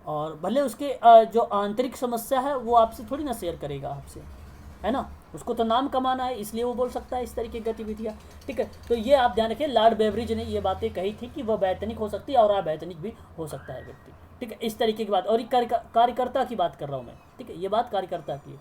A: और भले उसके जो आंतरिक समस्या है वो आपसे थोड़ी ना शेयर करेगा आपसे, है ना, उसको तो नाम कमाना है, इसलिए वो बोल सकता है इस तरीके की गतिविधियाँ। ठीक है, तो ये आप ध्यान रखिए, लॉर्ड बेवरिज ने ये बातें कही थी कि वह वैतनिक हो सकती है और अवैतनिक भी हो सकता है व्यक्ति। ठीक है, इस तरीके की बात। और ये कार्यकर्ता की बात कर रहा हूँ मैं, ठीक है, ये बात कार्यकर्ता की है।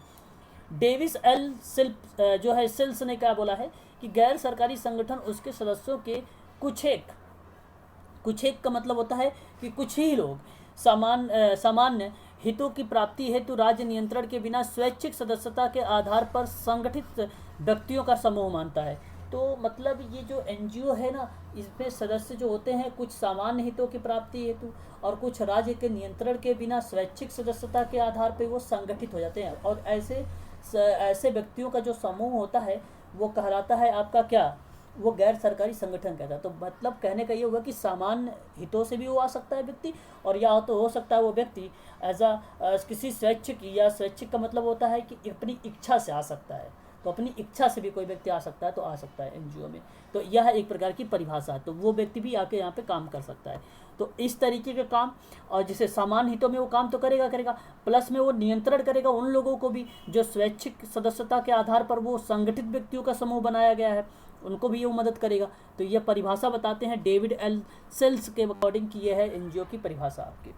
A: डेविस एल सिल्प जो है सिल्स ने क्या बोला है कि गैर सरकारी संगठन उसके सदस्यों के कुछ एक का मतलब होता है कि कुछ ही लोग सामान्य हितों की प्राप्ति हेतु राज्य नियंत्रण के बिना स्वैच्छिक सदस्यता के आधार पर संगठित व्यक्तियों का समूह मानता है। तो मतलब ये जो एनजीओ है ना, इसमें सदस्य जो होते हैं कुछ सामान्य हितों की प्राप्ति हेतु और कुछ राज्य के नियंत्रण के बिना स्वैच्छिक सदस्यता के आधार पर वो संगठित हो जाते हैं। और ऐसे व्यक्तियों का जो समूह होता है वो कहलाता है आपका क्या, वो गैर सरकारी संगठन कहता है। तो मतलब कहने का ये होगा कि सामान्य हितों से भी वो आ सकता है व्यक्ति, और या तो हो सकता है वो व्यक्ति एज किसी स्वैच्छिक, या स्वैच्छिक का मतलब होता है कि अपनी इच्छा से आ सकता है। तो अपनी इच्छा से भी कोई व्यक्ति आ सकता है, तो आ सकता है एनजीओ में। तो यह एक प्रकार की परिभाषा है, तो वो व्यक्ति भी आके यहाँ पे काम कर सकता है। तो इस तरीके के काम, और जिसे सामान्य हितों में वो काम तो करेगा, प्लस में वो नियंत्रण करेगा उन लोगों को भी जो स्वैच्छिक सदस्यता के आधार पर वो संगठित व्यक्तियों का समूह बनाया गया है, उनको भी ये मदद करेगा। तो ये परिभाषा बताते हैं डेविड एल सेल्स के अकॉर्डिंग की ये है एनजीओ की परिभाषा आपकी।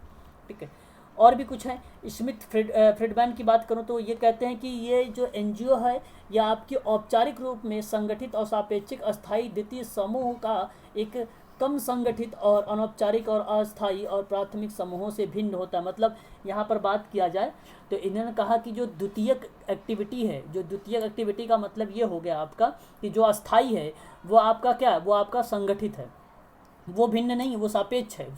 A: ठीक है, और भी कुछ है। स्मिथ फ्रिडमैन की बात करूं तो ये कहते हैं कि ये जो एनजीओ है यह आपकी औपचारिक रूप में संगठित और सापेक्षिक अस्थायी द्वितीय समूह का एक कम संगठित और अनौपचारिक और अस्थायी और प्राथमिक समूहों से भिन्न होता है। मतलब यहाँ पर बात किया जाए तो इन्होंने कहा कि जो द्वितीयक एक्टिविटी है, जो द्वितीयक एक्टिविटी का मतलब ये हो गया आपका कि जो अस्थायी है वो आपका क्या है, वो आपका संगठित है, वो भिन्न नहीं, वो सापेक्ष है,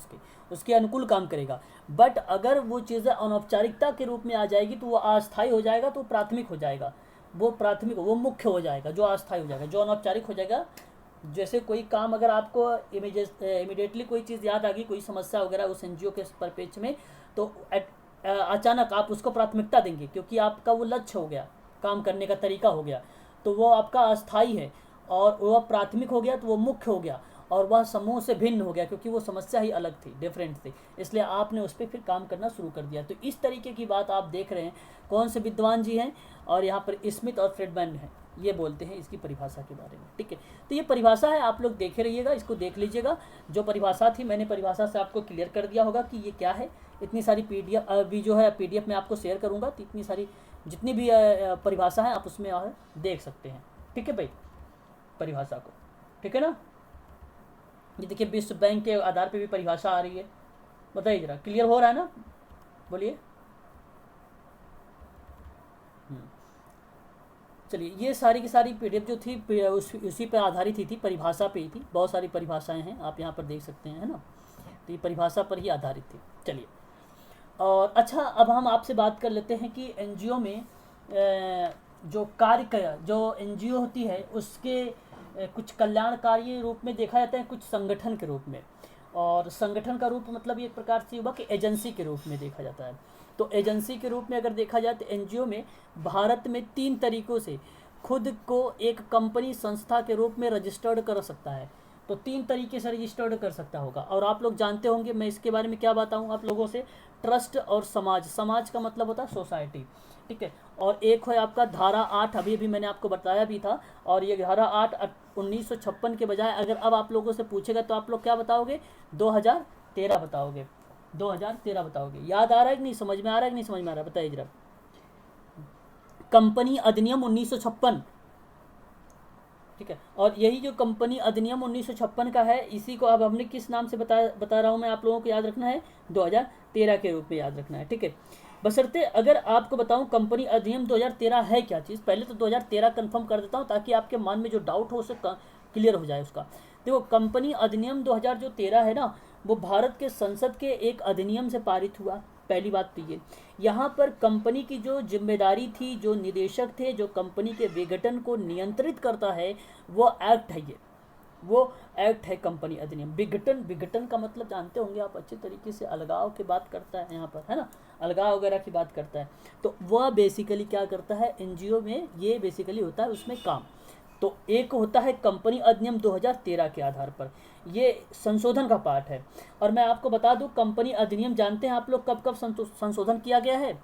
A: उसके अनुकूल काम करेगा। बट अगर वो चीज़ें अनौपचारिकता के रूप में आ जाएगी तो वो अस्थायी हो जाएगा, तो प्राथमिक हो जाएगा, वो मुख्य हो जाएगा, जो अस्थायी हो जाएगा। जो अनौपचारिक हो जाएगा, जैसे कोई काम अगर आपको इमीडिएटली कोई चीज़ याद आ गई, कोई समस्या वगैरह उस एनजीओ के परिप्रेक्ष्य में, तो अचानक आप उसको प्राथमिकता देंगे क्योंकि आपका वो लक्ष्य हो गया, काम करने का तरीका हो गया, तो वो आपका अस्थायी है। और वह प्राथमिक हो गया तो वो मुख्य हो गया, और वह समूह से भिन्न हो गया क्योंकि वो समस्या ही अलग थी, डिफरेंट थी, इसलिए आपने उस पर फिर काम करना शुरू कर दिया। तो इस तरीके की बात आप देख रहे हैं। कौन से विद्वान जी हैं, और यहाँ पर स्मिथ और फ्रिडमैन हैं, ये बोलते हैं इसकी परिभाषा के बारे में। ठीक है, तो ये परिभाषा है, आप लोग देखे रहिएगा, इसको देख लीजिएगा। जो परिभाषा थी मैंने परिभाषा से आपको क्लियर कर दिया होगा कि ये क्या है। इतनी सारी पीडीएफ भी जो है पीडीएफ में आपको शेयर करूँगा, तो इतनी सारी जितनी भी परिभाषा है आप उसमें देख सकते हैं। ठीक है भाई, परिभाषा को, ठीक है ना। ये देखिए विश्व बैंक के आधार पे भी परिभाषा आ रही है। बताइए जरा, क्लियर हो रहा है ना, बोलिए। चलिए, ये सारी की सारी पीडीएफ जो थी उसी पर आधारित ही थी, परिभाषा पे ही थी। बहुत सारी परिभाषाएं हैं, आप यहाँ पर देख सकते हैं, है ना। तो ये परिभाषा पर ही आधारित थी। चलिए, और अच्छा, अब हम आपसे बात कर लेते हैं कि एनजीओ में जो एनजीओ होती है उसके कुछ कल्याणकारी रूप में देखा जाता है, कुछ संगठन के रूप में। और संगठन का रूप मतलब एक प्रकार से हुआ कि एजेंसी के रूप में देखा जाता है। तो एजेंसी के रूप में अगर देखा जाए तो एनजीओ में भारत में 3 तरीक़ों से खुद को एक कंपनी संस्था के रूप में रजिस्टर्ड कर सकता है। तो 3 तरीके से रजिस्टर्ड कर सकता होगा। और आप लोग जानते होंगे, मैं इसके बारे में क्या बताऊँ आप लोगों से, ट्रस्ट और समाज। समाज का मतलब होता है सोसाइटी, ठीक है। और एक है आपका धारा 8, अभी अभी मैंने आपको बताया भी था। और ये धारा 8 1956 के बजाय अगर अब आप लोगों से पूछेगा तो आप लोग क्या बताओगे, 2013 बताओगे, 2013 बताओगे। याद आ रहा है कि नहीं, समझ में आ रहा है कि नहीं समझ में आ रहा है, बताइए जरा। कंपनी अधिनियम 1956, ठीक है। और यही जो कंपनी अधिनियम 1956 का है, इसी को अब हमने किस नाम से बता रहा हूँ मैं आप लोगों को याद रखना है, 2013 के रूप में याद रखना है, ठीक है। बशर्ते अगर आपको बताऊं कंपनी अधिनियम 2013 है क्या चीज़, पहले तो 2013 कंफर्म कर देता हूं ताकि आपके मन में जो डाउट हो उसे क्लियर हो जाए उसका। देखो कंपनी अधिनियम 2013 है ना, वो भारत के संसद के एक अधिनियम से पारित हुआ। पहली बात तो ये, यहाँ पर कंपनी की जो जिम्मेदारी थी, जो निदेशक थे, जो कंपनी के विघटन को नियंत्रित करता है, वो एक्ट है, ये वो एक्ट है कंपनी अधिनियम। विघटन, विघटन का मतलब जानते होंगे आप अच्छे तरीके से, अलगाव की बात करता है यहाँ पर, है ना, अलगाव वगैरह की बात करता है। तो वह बेसिकली क्या करता है एनजीओ में, ये बेसिकली होता है उसमें काम। तो एक होता है कंपनी अधिनियम 2013 के आधार पर, ये संशोधन का पार्ट है। और मैं आपको बता दूं कंपनी अधिनियम जानते हैं आप लोग कब कब संशोधन किया गया है,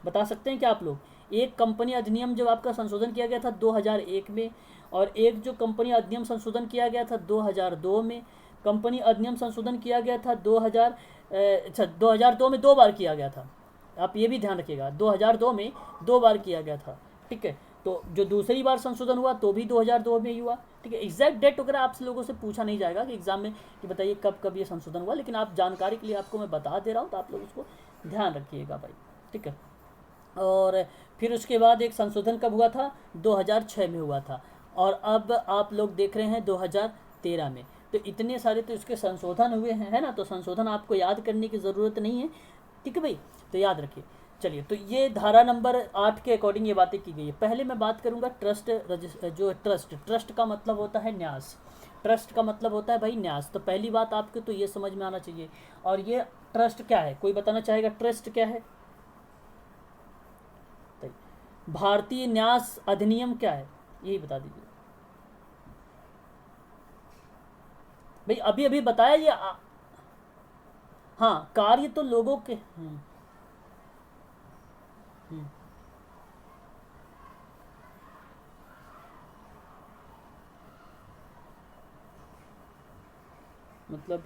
A: बता सकते हैं क्या आप लोग? एक कंपनी अधिनियम जब आपका संशोधन किया गया था 2001 में, और एक जो कंपनी अधिनियम संशोधन किया गया था 2002 में। कंपनी अधिनियम संशोधन किया गया था 2002 में 2 बार किया गया था, आप ये भी ध्यान रखिएगा, 2002 में 2 बार किया गया था, ठीक है। तो जो दूसरी बार संशोधन हुआ तो भी 2002 में ही हुआ, ठीक है। एग्जैक्ट डेट वगैरह आप लोगों से पूछा नहीं जाएगा कि एग्जाम में कि बताइए कब कब ये संशोधन हुआ, लेकिन आप जानकारी के लिए आपको मैं बता दे रहा हूँ, तो आप लोग उसको ध्यान रखिएगा भाई, ठीक है। और फिर उसके बाद एक संशोधन कब हुआ था, 2006 में हुआ था। और अब आप लोग देख रहे हैं 2013 में। तो इतने सारे तो इसके संशोधन हुए हैं, है ना। तो संशोधन आपको याद करने की ज़रूरत नहीं है, ठीक है भाई, तो याद रखिए। चलिए, तो ये धारा नंबर 8 के अकॉर्डिंग ये बातें की गई है। पहले मैं बात करूंगा ट्रस्ट, जो ट्रस्ट का मतलब होता है न्यास। ट्रस्ट का मतलब होता है भाई न्यास। तो पहली बात आपको तो ये समझ में आना चाहिए। और ये ट्रस्ट क्या है, कोई बताना चाहेगा ट्रस्ट क्या है? भारतीय न्यास अधिनियम क्या है, यही बता दीजिए भाई। अभी अभी बताया ये हाँ, कार्य तो लोगों के मतलब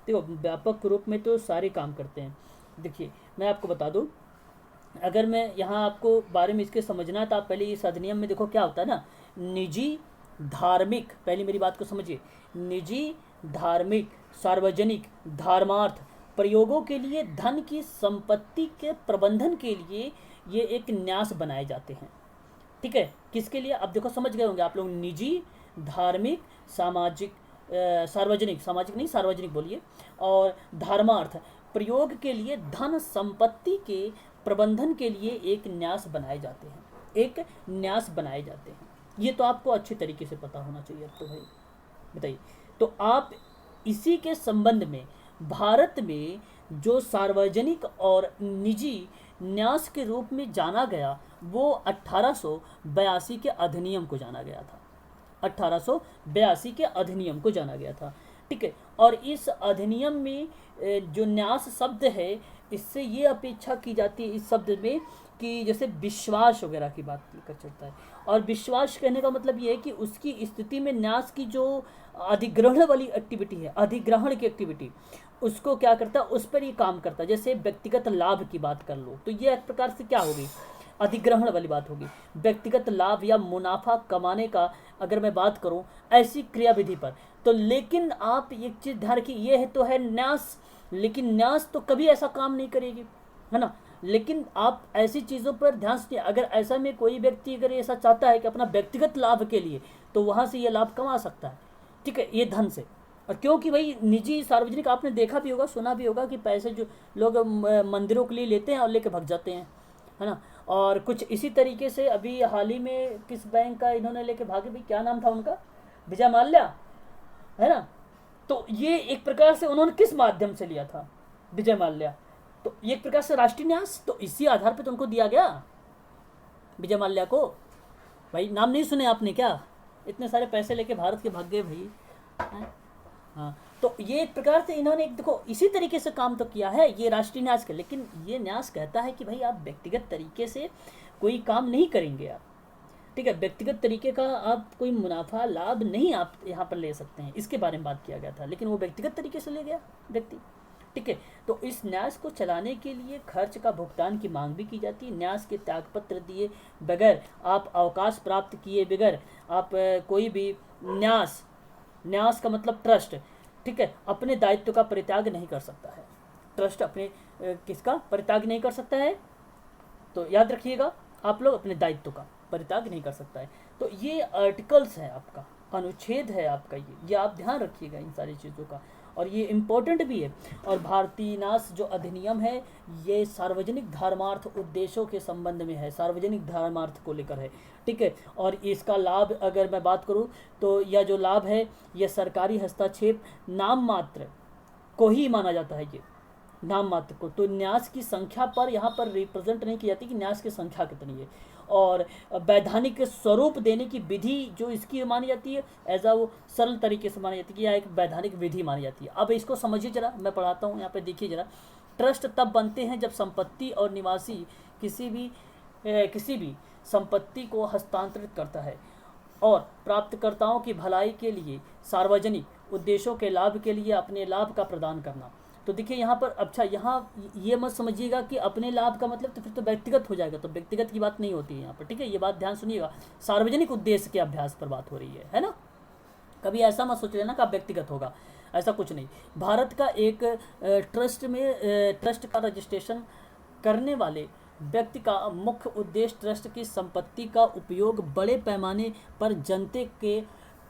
A: देखो व्यापक रूप में तो सारे काम करते हैं। देखिए मैं आपको बता दूं, अगर मैं यहाँ आपको बारे में इसके समझना है तो आप पहले इस अधिनियम में देखो क्या होता है ना, निजी धार्मिक, पहले मेरी बात को समझिए, निजी धार्मिक सार्वजनिक धर्मार्थ प्रयोगों के लिए धन की संपत्ति के प्रबंधन के लिए ये एक न्यास बनाए जाते हैं, ठीक है। किसके लिए, अब देखो समझ गए होंगे आप लोग, निजी धार्मिक सामाजिक सार्वजनिक, सामाजिक नहीं सार्वजनिक बोलिए, और धर्मार्थ प्रयोग के लिए धन संपत्ति के प्रबंधन के लिए एक न्यास बनाए जाते हैं, एक न्यास बनाए जाते हैं। ये तो आपको अच्छी तरीके से पता होना चाहिए। अब तो भाई बताइए, तो आप इसी के संबंध में भारत में जो सार्वजनिक और निजी न्यास के रूप में जाना गया, वो 1882 के अधिनियम को जाना गया था, 1882 के अधिनियम को जाना गया था, ठीक है। और इस अधिनियम में जो न्यास शब्द है, इससे ये अपेक्षा की जाती है इस शब्द में कि जैसे विश्वास वगैरह की बात कर चलता है। और विश्वास कहने का मतलब ये है कि उसकी स्थिति में न्यास की जो अधिग्रहण वाली एक्टिविटी है, अधिग्रहण की एक्टिविटी, उसको क्या करता है, उस पर ही काम करता है। जैसे व्यक्तिगत लाभ की बात कर लो तो ये एक प्रकार से क्या होगी, अधिग्रहण वाली बात होगी। व्यक्तिगत लाभ या मुनाफा कमाने का अगर मैं बात करूं ऐसी क्रियाविधि पर, तो लेकिन आप एक चीज़ ध्यान रखिए, ये है तो है न्यास, लेकिन न्यास तो कभी ऐसा काम नहीं करेगी, है ना। लेकिन आप ऐसी चीज़ों पर ध्यान से, अगर ऐसा में कोई व्यक्ति अगर ऐसा चाहता है कि अपना व्यक्तिगत लाभ के लिए, तो वहाँ से ये लाभ कमा सकता है, ठीक है, ये धन से। और क्योंकि भाई निजी सार्वजनिक आपने देखा भी होगा, सुना भी होगा कि पैसे जो लोग मंदिरों के लिए लेते हैं और लेके भाग जाते हैं, है ना। और कुछ इसी तरीके से अभी हाल ही में किस बैंक का इन्होंने लेके भागे, भाई क्या नाम था उनका, विजय माल्या, है ना। तो ये एक प्रकार से उन्होंने किस माध्यम से लिया था, विजय माल्या, तो ये एक प्रकार से राष्ट्रीय न्यास तो इसी आधार पे तो उनको दिया गया, विजय माल्या को। भाई नाम नहीं सुने आपने क्या? इतने सारे पैसे लेके भारत के भाग गए भाई, हैं? हाँ, तो ये एक प्रकार से इन्होंने एक देखो इसी तरीके से काम तो किया है ये राष्ट्रीय न्यास का। लेकिन ये न्यास कहता है कि भाई आप व्यक्तिगत तरीके से कोई काम नहीं करेंगे आप, ठीक है, व्यक्तिगत तरीके का आप कोई मुनाफा लाभ नहीं आप यहाँ पर ले सकते हैं, इसके बारे में बात किया गया था। लेकिन वो व्यक्तिगत तरीके से ले गया व्यक्ति, ठीक है। तो इस न्यास को चलाने के लिए खर्च का भुगतान की मांग भी की जाती है। न्यास के त्यागपत्र दिए बगैर, आप अवकाश प्राप्त किए बगैर आप कोई भी न्यास, न्यास का मतलब ट्रस्ट, ठीक है, अपने दायित्व का परित्याग नहीं कर सकता है। ट्रस्ट अपने किसका परित्याग नहीं कर सकता है? तो याद रखिएगा आप लोग, अपने दायित्व का परित्याग नहीं कर सकता है। तो ये आर्टिकल्स है आपका, अनुच्छेद है आपका, ये आप ध्यान रखिएगा इन सारी चीज़ों का, और ये इम्पोर्टेंट भी है। और भारतीय न्यास जो अधिनियम है ये सार्वजनिक धर्मार्थ उद्देश्यों के संबंध में है, सार्वजनिक धर्मार्थ को लेकर है, ठीक है। और इसका लाभ अगर मैं बात करूँ तो यह जो लाभ है ये सरकारी हस्तक्षेप नाम मात्र को ही माना जाता है, ये नाम मात्र को। तो न्यास की संख्या पर यहाँ पर रिप्रेजेंट नहीं की जाती कि न्यास की संख्या कितनी है। और वैधानिक स्वरूप देने की विधि जो इसकी मानी जाती है एज आ वो सरल तरीके से मानी जाती है कि यह एक वैधानिक विधि मानी जाती है। अब इसको समझिए जरा, मैं पढ़ाता हूँ, यहाँ पे देखिए जरा। ट्रस्ट तब बनते हैं जब संपत्ति और निवासी किसी भी संपत्ति को हस्तांतरित करता है और प्राप्तकर्ताओं की भलाई के लिए सार्वजनिक उद्देश्यों के लाभ के लिए अपने लाभ का प्रदान करना। तो देखिए यहाँ पर, अच्छा यहाँ ये मत समझिएगा कि अपने लाभ का मतलब तो फिर तो व्यक्तिगत हो जाएगा, तो व्यक्तिगत की बात नहीं होती है यहाँ पर, ठीक है। ये बात ध्यान सुनिएगा, सार्वजनिक उद्देश्य के अभ्यास पर बात हो रही है ना। कभी ऐसा मत सोच लेना कि आप व्यक्तिगत होगा, ऐसा कुछ नहीं। भारत का एक ट्रस्ट का रजिस्ट्रेशन करने वाले व्यक्ति का मुख्य उद्देश्य ट्रस्ट की संपत्ति का उपयोग बड़े पैमाने पर जनता के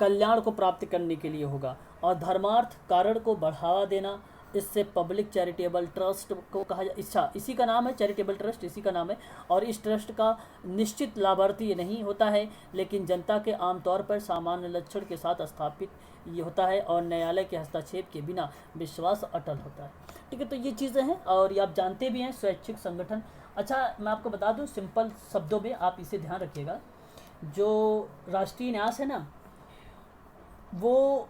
A: कल्याण को प्राप्त करने के लिए होगा और धर्मार्थ कारण को बढ़ावा देना। इससे पब्लिक चैरिटेबल ट्रस्ट को कहा जा, इसी का नाम है चैरिटेबल ट्रस्ट, इसी का नाम है। और इस ट्रस्ट का निश्चित लाभार्थी नहीं होता है, लेकिन जनता के आमतौर पर सामान्य लक्षण के साथ स्थापित ये होता है और न्यायालय के हस्तक्षेप के बिना विश्वास अटल होता है, ठीक है। तो ये चीज़ें हैं और ये आप जानते भी हैं, स्वैच्छिक संगठन। अच्छा मैं आपको बता दूं सिंपल शब्दों में, आप इसे ध्यान रखिएगा। जो राष्ट्रीय न्यास है ना, वो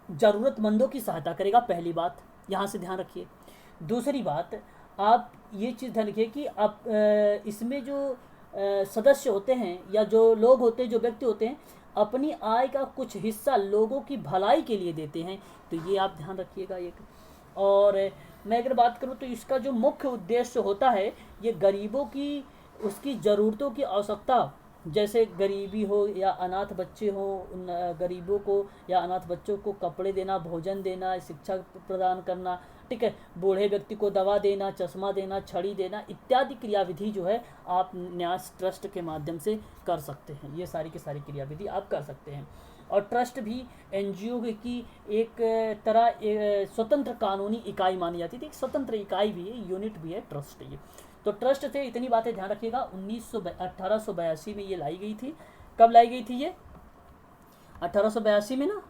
A: ज़रूरतमंदों की सहायता करेगा, पहली बात यहाँ से ध्यान रखिए। दूसरी बात, आप ये चीज़ ध्यान रखिए कि आप इसमें जो सदस्य होते हैं या जो लोग होते हैं, जो व्यक्ति होते हैं, अपनी आय का कुछ हिस्सा लोगों की भलाई के लिए देते हैं, तो ये आप ध्यान रखिएगा एक। और मैं अगर बात करूँ तो इसका जो मुख्य उद्देश्य होता है ये गरीबों की उसकी ज़रूरतों की आवश्यकता, जैसे गरीबी हो या अनाथ बच्चे हो, उन गरीबों को या अनाथ बच्चों को कपड़े देना, भोजन देना, शिक्षा प्रदान करना, ठीक है, बूढ़े व्यक्ति को दवा देना, चश्मा देना, छड़ी देना इत्यादि क्रियाविधि जो है आप न्यास ट्रस्ट के माध्यम से कर सकते हैं। ये सारी की सारी क्रियाविधि आप कर सकते हैं। और ट्रस्ट भी एनजीओ की एक तरह स्वतंत्र कानूनी इकाई मानी जाती थी, एक स्वतंत्र इकाई भी है, यूनिट भी है ट्रस्ट ये। तो ट्रस्ट से इतनी बातें ध्यान रखिएगा। 1882 में ये लाई गई थी। कब लाई गई थी ये? 1882 में ना,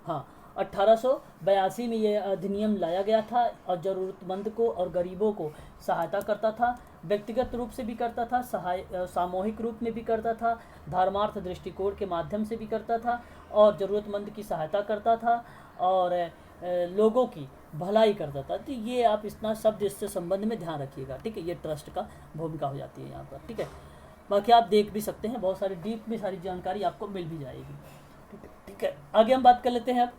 A: हाँ 1882 में ये अधिनियम लाया गया था और ज़रूरतमंद को और गरीबों को सहायता करता था। व्यक्तिगत रूप से भी करता था, सामूहिक रूप में भी करता था, धर्मार्थ दृष्टिकोण के माध्यम से भी करता था और ज़रूरतमंद की सहायता करता था और लोगों की भलाई करता था। तो ये आप इतना शब्द इससे संबंध में ध्यान रखिएगा, ठीक है। ये ट्रस्ट का भूमिका हो जाती है यहाँ पर, ठीक है। बाकी आप देख भी सकते हैं, बहुत सारी डीप में सारी जानकारी आपको मिल भी जाएगी, ठीक है। आगे हम बात कर लेते हैं अब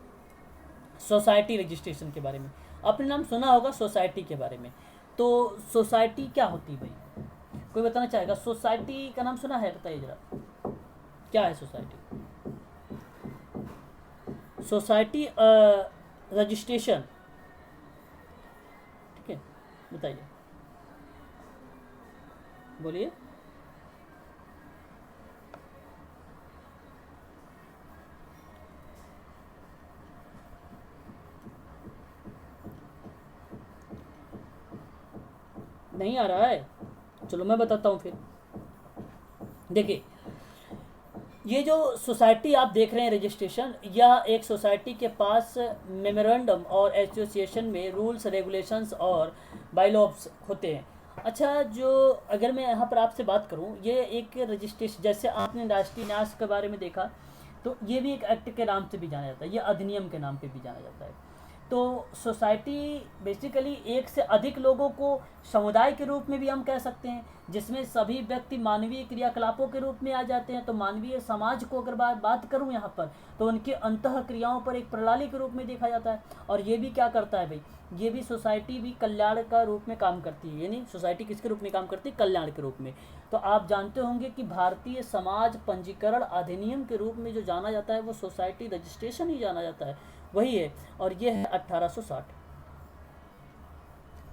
A: सोसाइटी रजिस्ट्रेशन के बारे में। आपने नाम सुना होगा सोसाइटी के बारे में। तो सोसाइटी क्या होती है भाई, कोई बताना चाहेगा? सोसाइटी का नाम सुना है? बताइए जरा, क्या है सोसाइटी? सोसाइटी रजिस्ट्रेशन, ठीक है, बताइए, बोलिए। नहीं आ रहा है? चलो मैं बताता हूँ फिर। देखिए ये जो सोसाइटी आप देख रहे हैं रजिस्ट्रेशन, यह एक सोसाइटी के पास मेमोरेंडम और एसोसिएशन में रूल्स रेगुलेशंस और बायलॉज होते हैं। अच्छा, जो अगर मैं यहाँ पर आपसे बात करूँ, ये एक रजिस्ट्रेशन, जैसे आपने राष्ट्रीय न्यास के बारे में देखा, तो ये भी एक एक्ट के नाम से भी जाना जाता है, ये अधिनियम के नाम पे भी जाना जाता है। तो सोसाइटी बेसिकली एक से अधिक लोगों को समुदाय के रूप में भी हम कह सकते हैं, जिसमें सभी व्यक्ति मानवीय क्रियाकलापों के रूप में आ जाते हैं। तो मानवीय समाज को अगर बात करूं यहाँ पर, तो उनकी अंतः क्रियाओं पर एक प्रणाली के रूप में देखा जाता है। और ये भी क्या करता है भाई, ये भी सोसाइटी भी कल्याण का रूप में काम करती है। यानी सोसाइटी किसके रूप में काम करती है? कल्याण के रूप में। तो आप जानते होंगे कि भारतीय समाज पंजीकरण अधिनियम के रूप में जो जाना जाता है वो सोसाइटी रजिस्ट्रेशन ही जाना जाता है, वही है। और ये है 1860।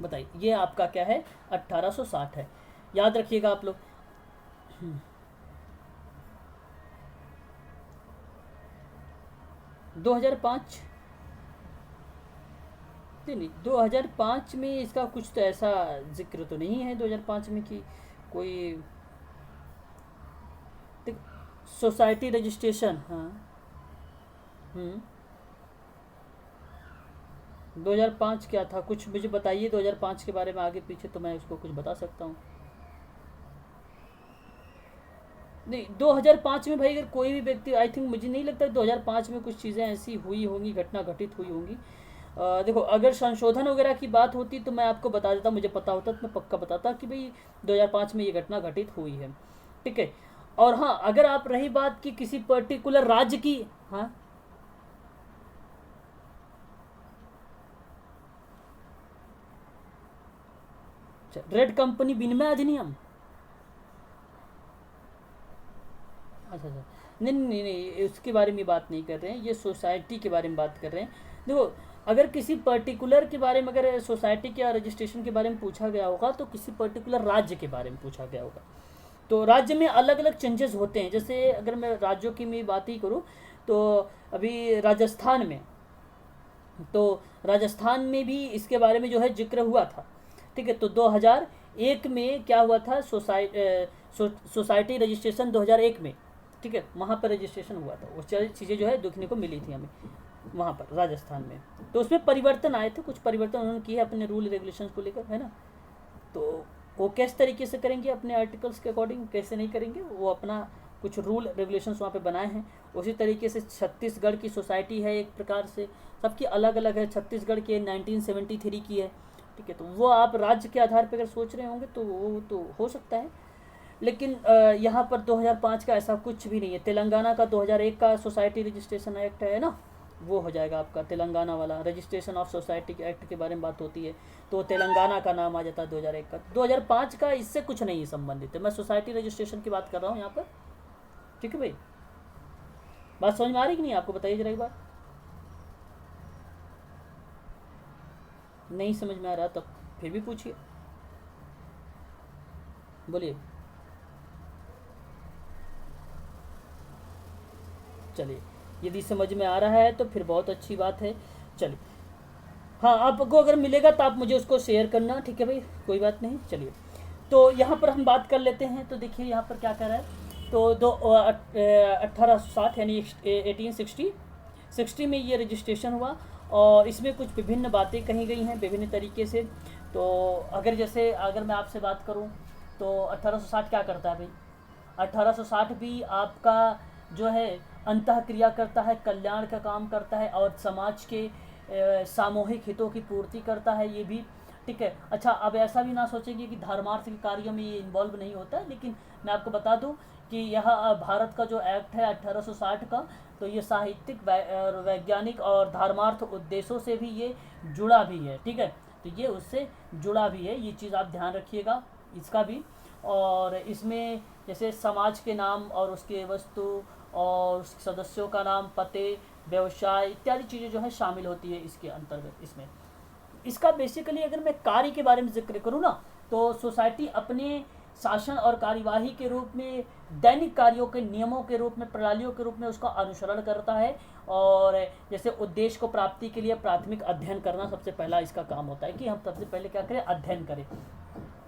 A: बताइए, ये आपका क्या है? 1860 है। याद रखिएगा आप लोग। 2005 नहीं, 2005 में इसका कुछ तो ऐसा जिक्र तो नहीं है 2005 में कि कोई सोसाइटी रजिस्ट्रेशन। हाँ। 2005 क्या था, कुछ मुझे बताइए 2005 के बारे में आगे पीछे, तो मैं उसको कुछ बता सकता हूँ। नहीं, 2005 में भाई अगर कोई भी व्यक्ति, आई थिंक मुझे नहीं लगता 2005 में कुछ चीज़ें ऐसी हुई होंगी, घटना घटित हुई होंगी। देखो, अगर संशोधन वगैरह की बात होती तो मैं आपको बता देता, मुझे पता होता तो मैं पक्का बताता कि भाई 2005 में ये घटना घटित हुई है। ठीक है। और हाँ, अगर आप रही बात कि किसी पर्टिकुलर राज्य की, हाँ, रेड कंपनी विनिमय अधिनियम। अच्छा अच्छा, नहीं नहीं नहीं, उसके बारे में बात नहीं कर रहे हैं, ये सोसाइटी के बारे में बात कर रहे हैं। देखो, अगर किसी पर्टिकुलर के बारे में, अगर सोसाइटी के रजिस्ट्रेशन के बारे में पूछा गया होगा तो किसी पर्टिकुलर राज्य के बारे में पूछा गया होगा। तो राज्य में अलग अलग चेंजेस होते हैं। जैसे अगर मैं राज्यों की मैं बात ही करूँ, तो अभी राजस्थान में, तो राजस्थान में भी इसके बारे में जो है जिक्र हुआ था। ठीक है। तो 2001 में क्या हुआ था, सोसाइटी रजिस्ट्रेशन 2001 में, ठीक है, वहाँ पर रजिस्ट्रेशन हुआ था। वो चीज़ें जो है देखने को मिली थी हमें वहाँ पर राजस्थान में। तो उसमें परिवर्तन आए थे, कुछ परिवर्तन उन्होंने किए अपने रूल रेगुलेशंस को लेकर, है ना। तो वो किस तरीके से करेंगे अपने आर्टिकल्स के अकॉर्डिंग, कैसे नहीं करेंगे, वो अपना कुछ रूल रेगुलेशंस वहाँ पे बनाए हैं। उसी तरीके से छत्तीसगढ़ की सोसाइटी है, एक प्रकार से सबकी अलग अलग है। छत्तीसगढ़ की 1973 की है। ठीक है। तो वो आप राज्य के आधार पर अगर सोच रहे होंगे तो वो तो हो सकता है, लेकिन यहाँ पर 2005 का ऐसा कुछ भी नहीं है। तेलंगाना का 2001 का सोसाइटी रजिस्ट्रेशन एक्ट है ना, वो हो जाएगा आपका तेलंगाना वाला। रजिस्ट्रेशन ऑफ सोसाइटी के एक्ट के बारे में बात होती है तो तेलंगाना का नाम आ जाता है 2001 का। 2005 का इससे कुछ नहीं संबंधित है, मैं सोसाइटी रजिस्ट्रेशन की बात कर रहा हूँ यहाँ पर। ठीक है भाई, बात समझ में आ रही कि नहीं आपको? बताइए जरा एक बार। नहीं समझ में आ रहा तब फिर भी पूछिए, बोलिए। चलिए, यदि समझ में आ रहा है तो फिर बहुत अच्छी बात है। चलिए, हाँ, आपको अगर मिलेगा तो आप मुझे उसको शेयर करना, ठीक है भाई, कोई बात नहीं। चलिए, तो यहाँ पर हम बात कर लेते हैं। तो देखिए यहाँ पर क्या कर रहा है, तो 1860 यानी 1860 में ये रजिस्ट्रेशन हुआ, और इसमें कुछ विभिन्न बातें कही गई हैं विभिन्न तरीके से। तो अगर मैं आपसे बात करूँ तो 1860 क्या करता है भाई? 1860 भी आपका जो है अंतः क्रिया करता है, कल्याण का काम करता है, और समाज के सामूहिक हितों की पूर्ति करता है ये भी। ठीक है। अच्छा, अब ऐसा भी ना सोचेंगे कि धर्मार्थ के कार्यों में ये इन्वॉल्व नहीं होता है, लेकिन मैं आपको बता दूं कि यह भारत का जो एक्ट है 1860 का, तो ये साहित्यिक और वैज्ञानिक और धर्मार्थ उद्देश्यों से भी ये जुड़ा भी है। ठीक है। तो ये उससे जुड़ा भी है, ये चीज़ आप ध्यान रखिएगा इसका भी। और इसमें जैसे समाज के नाम और उसके वस्तु और उसके सदस्यों का नाम, पते, व्यवसाय इत्यादि चीज़ें जो है शामिल होती है इसके अंतर्गत। इसमें इसका बेसिकली अगर मैं कार्य के बारे में जिक्र करूँ ना, तो सोसाइटी अपने शासन और कार्यवाही के रूप में, दैनिक कार्यों के नियमों के रूप में, प्रणालियों के रूप में उसका अनुसरण करता है। और जैसे उद्देश्य को प्राप्ति के लिए प्राथमिक अध्ययन करना सबसे पहला इसका काम होता है कि हम सबसे पहले क्या करें, अध्ययन करें।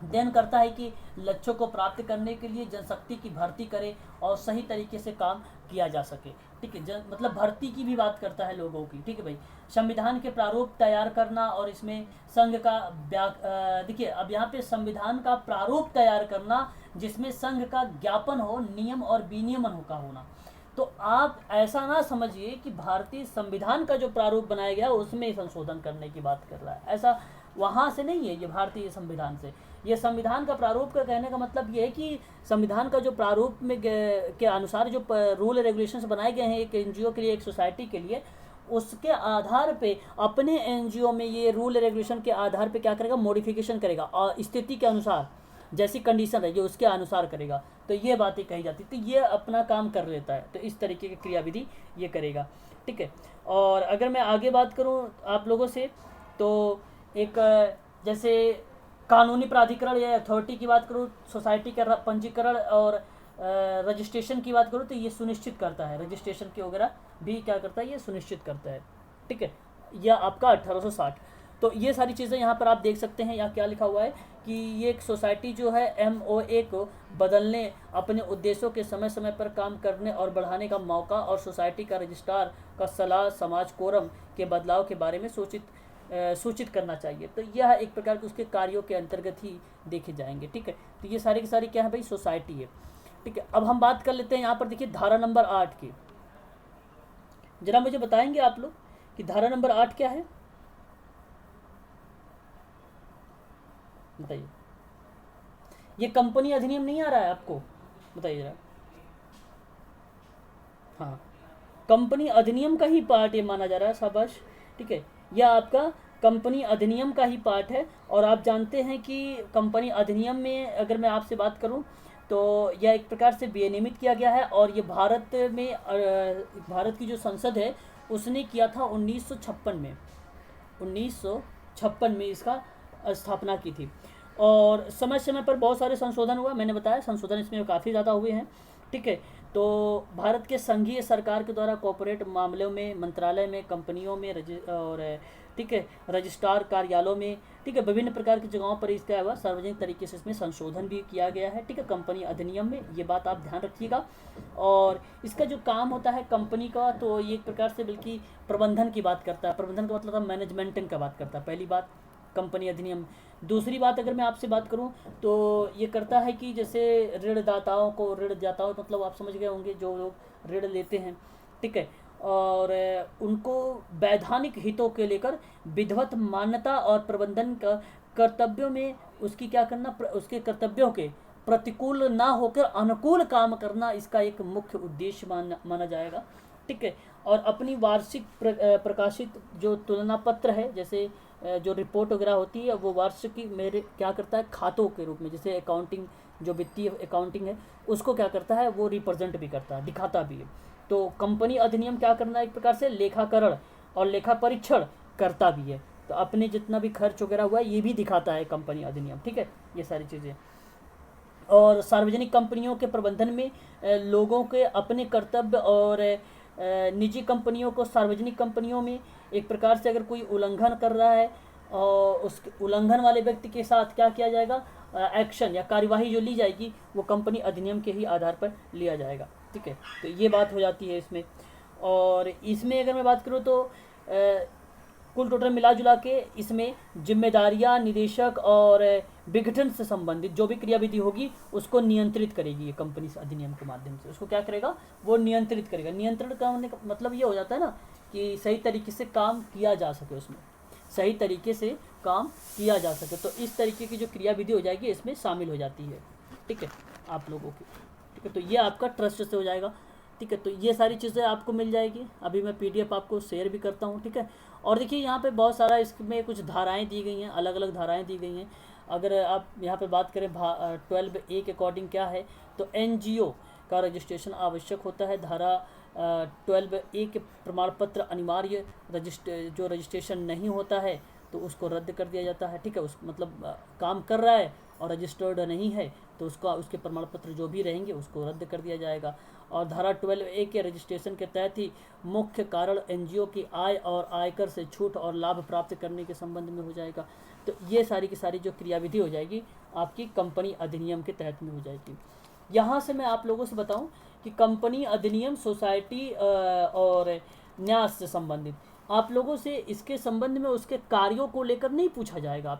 A: देन करता है कि लक्ष्यों को प्राप्त करने के लिए जनशक्ति की भर्ती करे और सही तरीके से काम किया जा सके। ठीक है, मतलब भर्ती की भी बात करता है लोगों की। ठीक है भाई, संविधान के प्रारूप तैयार करना और इसमें संघ का देखिए अब यहाँ पे संविधान का प्रारूप तैयार करना जिसमें संघ का ज्ञापन हो, नियम और विनियमन का होना। तो आप ऐसा ना समझिए कि भारतीय संविधान का जो प्रारूप बनाया गया उसमें संशोधन करने की बात कर रहा है, ऐसा वहाँ से नहीं है। ये भारतीय संविधान से, ये संविधान का प्रारूप का कहने का मतलब ये है कि संविधान का जो प्रारूप में के अनुसार जो रूल रेगुलेशंस बनाए गए हैं एक एनजीओ के लिए, एक सोसाइटी के लिए, उसके आधार पे अपने एनजीओ में ये रूल रेगुलेशन के आधार पे क्या करेगा, मॉडिफिकेशन करेगा और स्थिति के अनुसार जैसी कंडीशन रहेगी उसके अनुसार करेगा। तो ये बातें कही जाती, तो ये अपना काम कर लेता है। तो इस तरीके की क्रियाविधि ये करेगा। ठीक है, और अगर मैं आगे बात करूँ आप लोगों से, तो एक जैसे कानूनी प्राधिकरण या अथॉरिटी की बात करूँ, सोसाइटी का पंजीकरण और रजिस्ट्रेशन की बात करूँ, तो ये सुनिश्चित करता है, रजिस्ट्रेशन के वगैरह भी क्या करता है, ये सुनिश्चित करता है। ठीक है, यह आपका 1860। तो ये सारी चीज़ें यहाँ पर आप देख सकते हैं। यहाँ क्या लिखा हुआ है कि ये एक सोसाइटी जो है MOA को बदलने, अपने उद्देश्यों के समय समय पर काम करने और बढ़ाने का मौका, और सोसाइटी का रजिस्ट्रार का सलाह समाज कोरम के बदलाव के बारे में सूचित करना चाहिए। तो यह एक प्रकार के उसके कार्यों के अंतर्गत ही देखे जाएंगे। ठीक है, तो ये सारी की सारी क्या है भाई, सोसाइटी है। ठीक है, अब हम बात कर लेते हैं यहाँ पर, देखिए धारा नंबर 8 की। जरा मुझे बताएंगे आप लोग कि धारा नंबर 8 क्या है, बताइए। ये कंपनी अधिनियम नहीं आ रहा है आपको, बताइए जरा। हाँ, कंपनी अधिनियम का ही पार्ट ये माना जा रहा है, शाबाश। ठीक है, यह आपका कंपनी अधिनियम का ही पार्ट है। और आप जानते हैं कि कंपनी अधिनियम में अगर मैं आपसे बात करूं तो यह एक प्रकार से विनियमित किया गया है, और ये भारत में भारत की जो संसद है उसने किया था 1956 में, 1956 में इसका स्थापना की थी। और समय समय पर बहुत सारे संशोधन हुआ, मैंने बताया संशोधन इसमें काफ़ी ज़्यादा हुए हैं। ठीक है, तो भारत के संघीय सरकार के द्वारा कॉर्पोरेट मामलों में, मंत्रालय में, कंपनियों में और ठीक है रजिस्ट्रार कार्यालयों में, ठीक है विभिन्न प्रकार की जगहों पर इसका हुआ सार्वजनिक तरीके से इसमें संशोधन भी किया गया है। ठीक है, कंपनी अधिनियम में, ये बात आप ध्यान रखिएगा। और इसका जो काम होता है कंपनी का, तो ये एक प्रकार से बल्कि प्रबंधन की बात करता है। प्रबंधन का मतलब मैनेजमेंटिंग का बात करता है, पहली बात कंपनी अधिनियम। दूसरी बात अगर मैं आपसे बात करूं तो ये करता है कि जैसे ऋणदाताओं को, ऋणदाताओं मतलब आप समझ गए होंगे जो लोग ऋण लेते हैं। ठीक है, और उनको वैधानिक हितों के लेकर विधिवत मान्यता और प्रबंधन का कर्तव्यों में उसकी क्या करना, उसके कर्तव्यों के प्रतिकूल ना होकर अनुकूल काम करना इसका एक मुख्य उद्देश्य माना जाएगा। ठीक है, और अपनी वार्षिक प्रकाशित जो तुलना पत्र है, जैसे जो रिपोर्ट वगैरह होती है वो वार्षिक मेरे क्या करता है, खातों के रूप में, जैसे अकाउंटिंग जो वित्तीय अकाउंटिंग है उसको क्या करता है, वो रिप्रेजेंट भी करता है, दिखाता भी है। तो कंपनी अधिनियम क्या करना है, एक प्रकार से लेखाकरण और लेखा परीक्षण करता भी है। तो अपने जितना भी खर्च वगैरह हुआ है ये भी दिखाता है कंपनी अधिनियम। ठीक है, ये सारी चीज़ें। और सार्वजनिक कंपनियों के प्रबंधन में लोगों के अपने कर्तव्य, और निजी कंपनियों को सार्वजनिक कंपनियों में एक प्रकार से अगर कोई उल्लंघन कर रहा है और उस उल्लंघन वाले व्यक्ति के साथ क्या किया जाएगा, एक्शन या कार्यवाही जो ली जाएगी वो कंपनी अधिनियम के ही आधार पर लिया जाएगा। ठीक है, तो ये बात हो जाती है इसमें। और इसमें अगर मैं बात करूँ तो कुल टोटल मिला जुला के इसमें जिम्मेदारियां निदेशक और विघटन से संबंधित जो भी क्रियाविधि होगी उसको नियंत्रित करेगी ये कंपनी अधिनियम के माध्यम से। उसको क्या करेगा, वो नियंत्रित करेगा। नियंत्रण का होने का मतलब ये हो जाता है ना कि सही तरीके से काम किया जा सके, उसमें सही तरीके से काम किया जा सके। तो इस तरीके की जो क्रियाविधि हो जाएगी इसमें शामिल हो जाती है। ठीक है, आप लोगों की। ठीक है, तो ये आपका ट्रस्ट से हो जाएगा। ठीक है, तो ये सारी चीज़ें आपको मिल जाएगी। अभी मैं PDF आपको शेयर भी करता हूँ। ठीक है, और देखिए यहाँ पे बहुत सारा इसमें कुछ धाराएं दी गई हैं, अलग अलग धाराएं दी गई हैं। अगर आप यहाँ पे बात करें 12A के अकॉर्डिंग क्या है, तो NGO का रजिस्ट्रेशन आवश्यक होता है। धारा 12A के प्रमाण पत्र अनिवार्य, जो रजिस्ट्रेशन नहीं होता है तो उसको रद्द कर दिया जाता है। ठीक है, उस मतलब काम कर रहा है और रजिस्टर्ड नहीं है तो उसके प्रमाण पत्र जो भी रहेंगे उसको रद्द कर दिया जाएगा। और धारा 12A के रजिस्ट्रेशन के तहत ही मुख्य कारण NGO की आय और आयकर से छूट और लाभ प्राप्त करने के संबंध में हो जाएगा। तो ये सारी की सारी जो क्रियाविधि हो जाएगी आपकी कंपनी अधिनियम के तहत में हो जाएगी। यहाँ से मैं आप लोगों से बताऊं कि कंपनी अधिनियम सोसाइटी और न्यास से संबंधित आप लोगों से इसके संबंध में उसके कार्यों को लेकर नहीं पूछा जाएगा।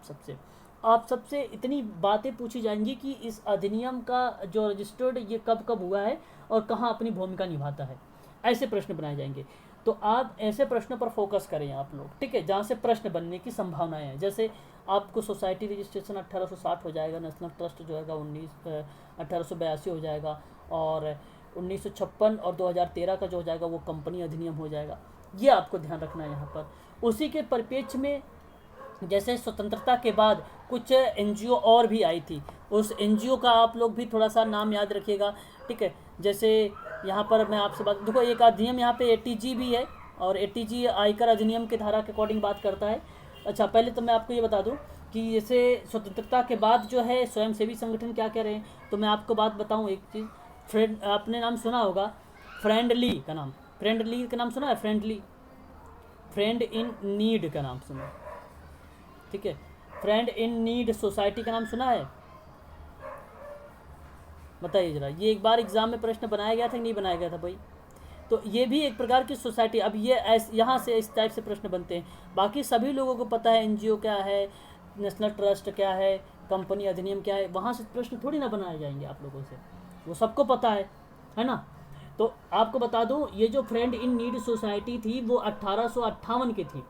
A: आप सबसे इतनी बातें पूछी जाएंगी कि इस अधिनियम का जो रजिस्टर्ड ये कब कब हुआ है और कहाँ अपनी भूमिका निभाता है, ऐसे प्रश्न बनाए जाएंगे। तो आप ऐसे प्रश्नों पर फोकस करें आप लोग, ठीक है, जहाँ से प्रश्न बनने की संभावनाएं हैं। जैसे आपको सोसाइटी रजिस्ट्रेशन 1860 हो जाएगा, नेशनल ट्रस्ट जो है 1882 हो जाएगा, और 1956 और 2013 का जो हो जाएगा वो कंपनी अधिनियम हो जाएगा। ये आपको ध्यान रखना है यहाँ पर। उसी के परिप्रेक्ष्य में जैसे स्वतंत्रता के बाद कुछ एनजीओ और भी आई थी, उस एनजीओ का आप लोग भी थोड़ा सा नाम याद रखिएगा, ठीक है। जैसे यहाँ पर मैं आपसे बात देखो, एक अधिनियम यहाँ पे एटीजी भी है, और एटीजी आयकर अधिनियम के धारा के अकॉर्डिंग बात करता है। अच्छा, पहले तो मैं आपको ये बता दूं कि जैसे स्वतंत्रता के बाद जो है स्वयंसेवी संगठन क्या कह रहे हैं, तो मैं आपको बात बताऊं एक चीज़। फ्रेंड, आपने नाम सुना होगा फ्रेंडली का नाम, फ्रेंडली का नाम सुना है, फ्रेंडली, फ्रेंड इन नीड का नाम सुना, ठीक है। फ्रेंड इन नीड सोसाइटी का नाम सुना है, बताइए जरा। ये एक बार एग्जाम में प्रश्न बनाया गया था कि नहीं बनाया गया था भाई? तो ये भी एक प्रकार की सोसाइटी। अब ये यहाँ से इस टाइप से प्रश्न बनते हैं। बाकी सभी लोगों को पता है एनजीओ क्या है, नेशनल ट्रस्ट क्या है, कंपनी अधिनियम क्या है, वहाँ से प्रश्न थोड़ी ना बनाए जाएंगे आप लोगों से, वो सबको पता है ना। तो आपको बता दूं, ये जो फ्रेंड इन नीड सोसाइटी थी वो 1858 की थी।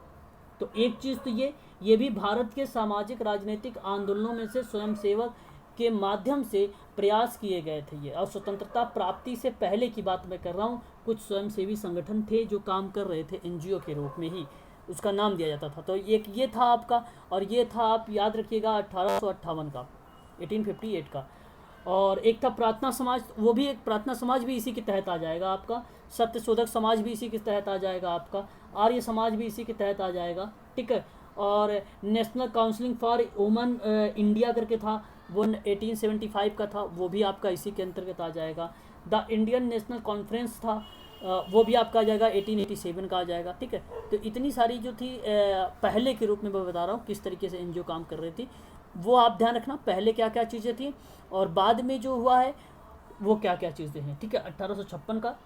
A: तो एक चीज़ तो ये भी भारत के सामाजिक राजनीतिक आंदोलनों में से स्वयंसेवक के माध्यम से प्रयास किए गए थे ये। और स्वतंत्रता प्राप्ति से पहले की बात मैं कर रहा हूँ, कुछ स्वयंसेवी संगठन थे जो काम कर रहे थे एनजीओ के रूप में ही, उसका नाम दिया जाता था। तो एक ये था आपका, और ये था आप याद रखिएगा 1858 का, 1858 का। और एक था प्रार्थना समाज, वो भी एक प्रार्थना समाज भी इसी के तहत आ जाएगा आपका। सत्यशोधक समाज भी इसी के तहत आ जाएगा आपका। आर्य समाज भी इसी के तहत आ जाएगा, ठीक है। और national counselling for women India करके था, वो 1875 का था, वो भी आपका इसी के अंतर्गत आ जाएगा। द इंडियन नेशनल कॉन्फ्रेंस था, वो भी आपका आ जाएगा, 1887 का आ जाएगा, ठीक है। तो इतनी सारी जो थी पहले के रूप में मैं बता रहा हूँ किस तरीके से एनजीओ काम कर रही थी, वो आप ध्यान रखना पहले क्या क्या चीज़ें थी और बाद में जो हुआ है वो क्या क्या चीज़ें हैं, ठीक है। 1856 का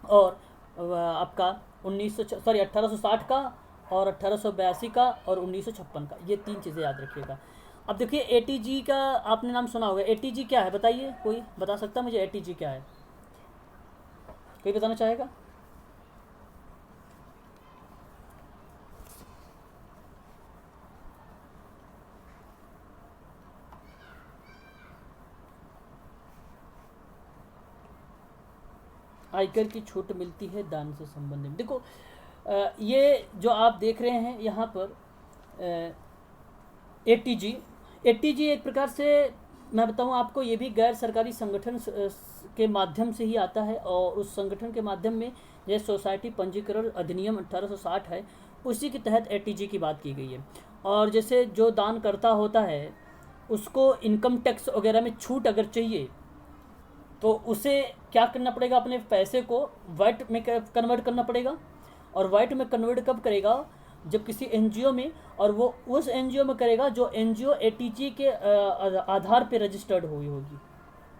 A: और आपका 1860 का और 1882 का और 1956 का, ये 3 चीज़ें याद रखिएगा। अब देखिए एटीजी का आपने नाम सुना होगा। एटीजी क्या है बताइए, कोई बता सकता है मुझे एटीजी क्या है? कोई बताना चाहेगा? आयकर की छूट मिलती है दान से संबंधित। देखो ये जो आप देख रहे हैं यहाँ पर एटीजी, एटीजी एक प्रकार से मैं बताऊँ आपको, ये भी गैर सरकारी संगठन के माध्यम से ही आता है, और उस संगठन के माध्यम में जैसे सोसाइटी पंजीकरण अधिनियम 1860 है, उसी के तहत एटीजी की बात की गई है। और जैसे जो दान करता होता है उसको इनकम टैक्स वगैरह में छूट अगर चाहिए तो उसे क्या करना पड़ेगा, अपने पैसे को वाइट में कन्वर्ट करना पड़ेगा। और वाइट में कन्वर्ट कब करेगा, जब किसी एनजीओ में, और वो उस एनजीओ में करेगा जो एनजीओ एटीजी के आधार पे रजिस्टर्ड हुई होगी,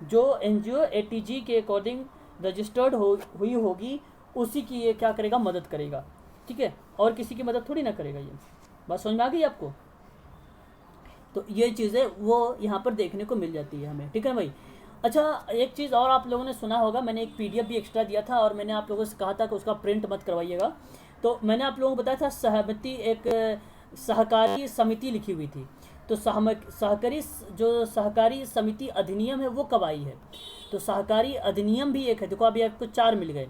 A: जो एनजीओ एटीजी के अकॉर्डिंग रजिस्टर्ड हुई होगी, उसी की ये क्या करेगा, मदद करेगा, ठीक है। और किसी की मदद थोड़ी ना करेगा। ये बात समझ में आ गई आपको? तो ये चीज़ें वो यहाँ पर देखने को मिल जाती है हमें, ठीक है भाई। अच्छा, एक चीज़ और आप लोगों ने सुना होगा, मैंने एक पीडीएफ भी एक्स्ट्रा दिया था और मैंने आप लोगों से कहा था कि उसका प्रिंट मत करवाइएगा। तो मैंने आप लोगों को बताया था सहमति, एक सहकारी समिति लिखी हुई थी। तो सहकारी समिति अधिनियम है वो कब आई है? तो सहकारी अधिनियम भी एक है, देखो अभी आपको 4 मिल गए,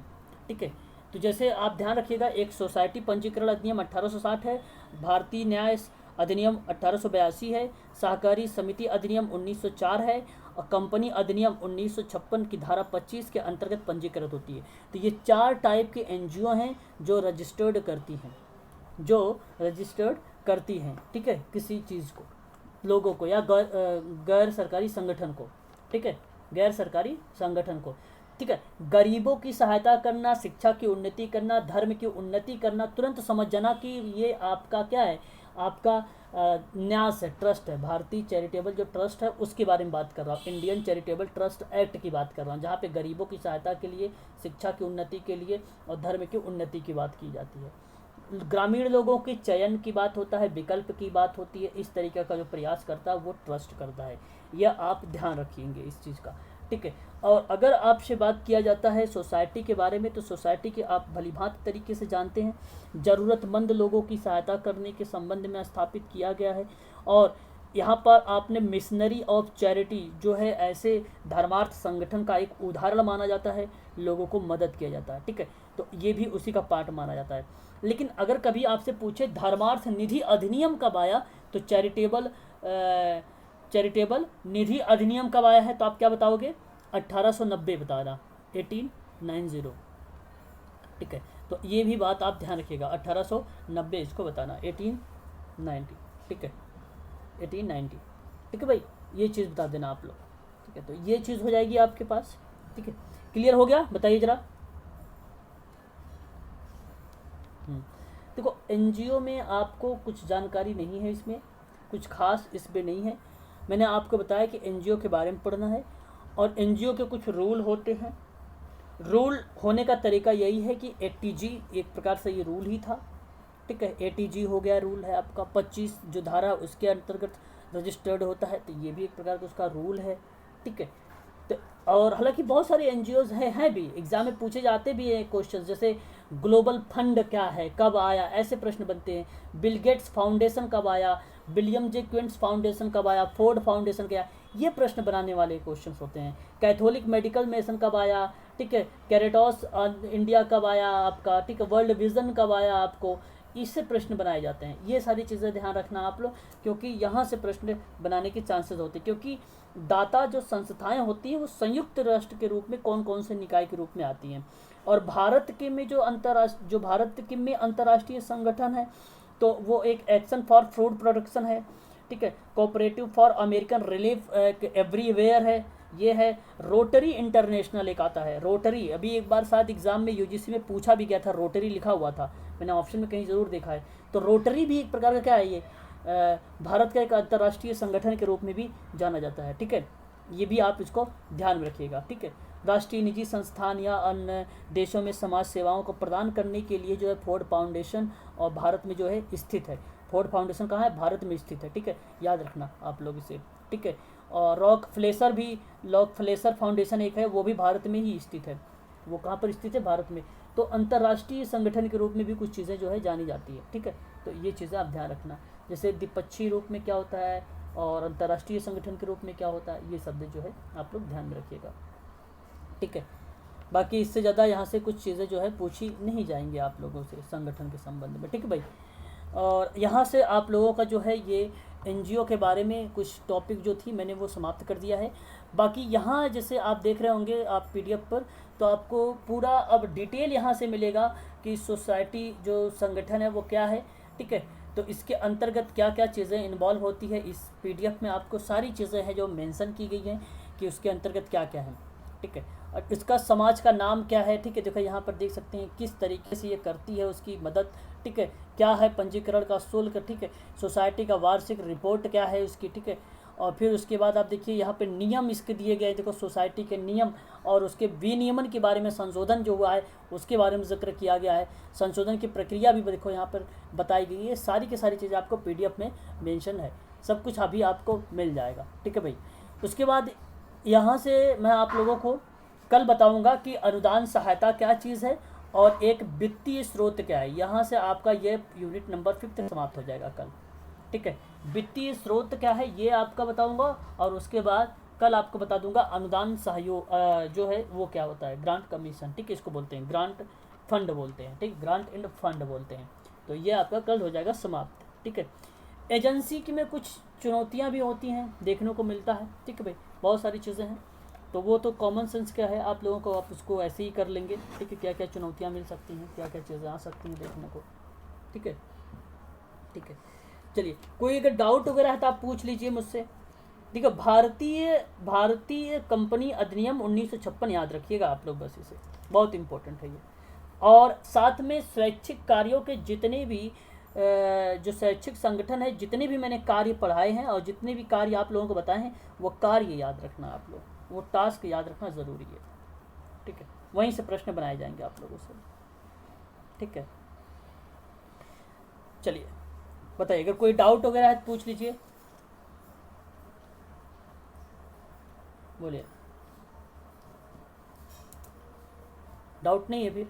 A: ठीक है। तो जैसे आप ध्यान रखिएगा, एक सोसाइटी पंजीकरण अधिनियम 1860 है, भारतीय न्याय अधिनियम 1882 है, सहकारी समिति अधिनियम 1904 है, और कंपनी अधिनियम 1956 की धारा 25 के अंतर्गत पंजीकृत होती है। तो ये 4 टाइप के एनजीओ हैं जो रजिस्टर्ड करती हैं, ठीक है, किसी चीज़ को, लोगों को, या गैर सरकारी संगठन को, ठीक है, गैर सरकारी संगठन को, ठीक है। गरीबों की सहायता करना, शिक्षा की उन्नति करना, धर्म की उन्नति करना, तुरंत समझ जाना कि ये आपका क्या है, आपका न्यास है, ट्रस्ट है, भारतीय चैरिटेबल जो ट्रस्ट है उसके बारे में बात कर रहा हूँ, इंडियन चैरिटेबल ट्रस्ट एक्ट की बात कर रहा हूँ, जहाँ पे गरीबों की सहायता के लिए, शिक्षा की उन्नति के लिए और धर्म की उन्नति की बात की जाती है। ग्रामीण लोगों के चयन की बात होता है, विकल्प की बात होती है, इस तरीके का जो प्रयास करता है वो ट्रस्ट करता है। यह आप ध्यान रखिएंगे इस चीज़ का, ठीक है। और अगर आपसे बात किया जाता है सोसाइटी के बारे में, तो सोसाइटी के आप भलीभांति तरीके से जानते हैं, ज़रूरतमंद लोगों की सहायता करने के संबंध में स्थापित किया गया है। और यहाँ पर आपने मिशनरी ऑफ चैरिटी जो है, ऐसे धर्मार्थ संगठन का एक उदाहरण माना जाता है, लोगों को मदद किया जाता है, ठीक है। तो ये भी उसी का पार्ट माना जाता है। लेकिन अगर कभी आपसे पूछे धर्मार्थ निधि अधिनियम कब आया, तो चैरिटेबल निधि अधिनियम कब आया है, तो आप क्या बताओगे? 1890 बताना, 1890, ठीक है। तो ये भी बात आप ध्यान रखिएगा, 1890 इसको बताना, 1890, ठीक है, 1890, ठीक है भाई, ये चीज़ बता देना आप लोग, ठीक है। तो ये चीज़ हो जाएगी आपके पास, ठीक है। क्लियर हो गया? बताइए ज़रा। देखो एनजीओ में आपको कुछ जानकारी नहीं है, इसमें कुछ खास इसमें नहीं है। मैंने आपको बताया कि एनजीओ के बारे में पढ़ना है, और एनजीओ के कुछ रूल होते हैं। रूल होने का तरीका यही है कि एटीजी एक प्रकार से ये रूल ही था, ठीक है। एटीजी हो गया रूल है आपका, 25 जो धारा उसके अंतर्गत रजिस्टर्ड होता है, तो ये भी एक प्रकार का उसका रूल है, ठीक है। तो और हालांकि बहुत सारे एनजीओज हैं भी, एग्जाम में पूछे जाते भी हैं क्वेश्चन, जैसे ग्लोबल फंड क्या है, कब आया, ऐसे प्रश्न बनते हैं। बिल गेट्स फाउंडेशन कब आया, विलियम जे क्विंस फाउंडेशन कब आया, फोर्ड फाउंडेशन क्या, ये प्रश्न बनाने वाले क्वेश्चन होते हैं। कैथोलिक मेडिकल मिशन कब आया, ठीक है। कैरेटॉस इंडिया कब आया आपका, ठीक है। वर्ल्ड विजन कब आया आपको, इससे प्रश्न बनाए जाते हैं। ये सारी चीज़ें ध्यान रखना आप लोग, क्योंकि यहाँ से प्रश्न बनाने के चांसेस होते हैं, क्योंकि दाता जो संस्थाएं होती हैं वो संयुक्त राष्ट्र के रूप में कौन कौन से निकाय के रूप में आती हैं। और भारत के में जो भारत के में अंतर्राष्ट्रीय संगठन है, तो वो एक एक्शन फॉर फूड प्रोडक्शन है, ठीक है। Cooperative for American relief everywhere है, ये है। रोटरी इंटरनेशनल एक आता है, रोटरी, अभी एक बार शायद एग्जाम में यूजीसी में पूछा भी गया था, रोटरी लिखा हुआ था, मैंने ऑप्शन में कहीं ज़रूर देखा है। तो रोटरी भी एक प्रकार का क्या है, ये भारत का एक अंतर्राष्ट्रीय संगठन के रूप में भी जाना जाता है, ठीक है। ये भी आप इसको ध्यान में रखिएगा, ठीक है। राष्ट्रीय निजी संस्थान या अन्य देशों में समाज सेवाओं को प्रदान करने के लिए जो है फोर्ड फाउंडेशन और भारत में जो है स्थित है। फोर्ड फाउंडेशन कहाँ है? भारत में स्थित है, ठीक है, याद रखना आप लोग इसे, ठीक है। और रॉकफेलर फाउंडेशन एक है, वो भी भारत में ही स्थित है। वो कहाँ पर स्थित है? भारत में। तो अंतर्राष्ट्रीय संगठन के रूप में भी कुछ चीज़ें जो है जानी जाती है, ठीक है। तो ये चीज़ें आप ध्यान रखना, जैसे द्विपक्षीय रूप में क्या होता है और अंतर्राष्ट्रीय संगठन के रूप में क्या होता है, ये शब्द जो है आप लोग ध्यान में रखिएगा, ठीक है। बाकी इससे ज़्यादा यहाँ से कुछ चीज़ें जो है पूछी नहीं जाएंगी आप लोगों से संगठन के संबंध में, ठीक है भाई। और यहाँ से आप लोगों का जो है ये एनजीओ के बारे में कुछ टॉपिक जो थी मैंने वो समाप्त कर दिया है। बाकी यहाँ जैसे आप देख रहे होंगे आप पीडीएफ पर, तो आपको पूरा अब डिटेल यहाँ से मिलेगा कि सोसाइटी जो संगठन है वो क्या है, ठीक है। तो इसके अंतर्गत क्या क्या चीज़ें इन्वॉल्व होती है, इस पीडीएफ में आपको सारी चीज़ें हैं जो मेंशन की गई हैं कि उसके अंतर्गत क्या क्या है, ठीक है। और इसका समाज का नाम क्या है, ठीक है। देखो यहाँ पर देख सकते हैं किस तरीके से ये करती है उसकी मदद, ठीक है। क्या है पंजीकरण का शुल्क, ठीक है। सोसाइटी का वार्षिक रिपोर्ट क्या है उसकी, ठीक है। और फिर उसके बाद आप देखिए यहाँ पे नियम इसके दिए गए, देखो सोसाइटी के नियम और उसके विनियमन के बारे में, संशोधन जो हुआ है उसके बारे में जिक्र किया गया है। संशोधन की प्रक्रिया भी देखो यहाँ पर बताई गई है। सारी की सारी चीज़ें आपको पीडीएफ में मेंशन है, सब कुछ अभी आपको मिल जाएगा, ठीक है भाई। उसके बाद यहाँ से मैं आप लोगों को कल बताऊँगा कि अनुदान सहायता क्या चीज़ है और एक वित्तीय स्रोत क्या है। यहाँ से आपका ये यूनिट नंबर 5 समाप्त हो जाएगा कल, ठीक है। वित्तीय स्रोत क्या है ये आपका बताऊंगा, और उसके बाद कल आपको बता दूंगा अनुदान सहयोग जो है वो क्या होता है, ग्रांट कमीशन, ठीक है। इसको बोलते हैं ग्रांट फंड बोलते हैं, ठीक, ग्रांट एंड फंड बोलते हैं। तो ये आपका कल हो जाएगा समाप्त, ठीक है। एजेंसी की में कुछ चुनौतियाँ भी होती हैं, देखने को मिलता है, ठीक है भाई, बहुत सारी चीज़ें हैं। तो वो तो कॉमन सेंस क्या है आप लोगों को, आप उसको ऐसे ही कर लेंगे, ठीक है। क्या क्या चुनौतियाँ मिल सकती हैं, क्या क्या चीज़ें आ सकती हैं देखने को, ठीक है, ठीक है। चलिए, कोई अगर डाउट वगैरह है तो आप पूछ लीजिए मुझसे। देखो भारतीय कंपनी अधिनियम 1956 याद रखिएगा आप लोग, बस इसे, बहुत इंपॉर्टेंट है ये। और साथ में स्वैच्छिक कार्यों के जितने भी जो शैक्षिक संगठन है, जितने भी मैंने कार्य पढ़ाए हैं और जितने भी कार्य आप लोगों को बताए हैं, वो कार्य याद रखना आप लोग, वो टास्क याद रखना ज़रूरी है। ठीक है, वहीं से प्रश्न बनाए जाएंगे आप लोगों से। ठीक है, चलिए बताइए, अगर कोई डाउट वगैरह है तो पूछ लीजिए, बोलिए। डाउट नहीं है फिर?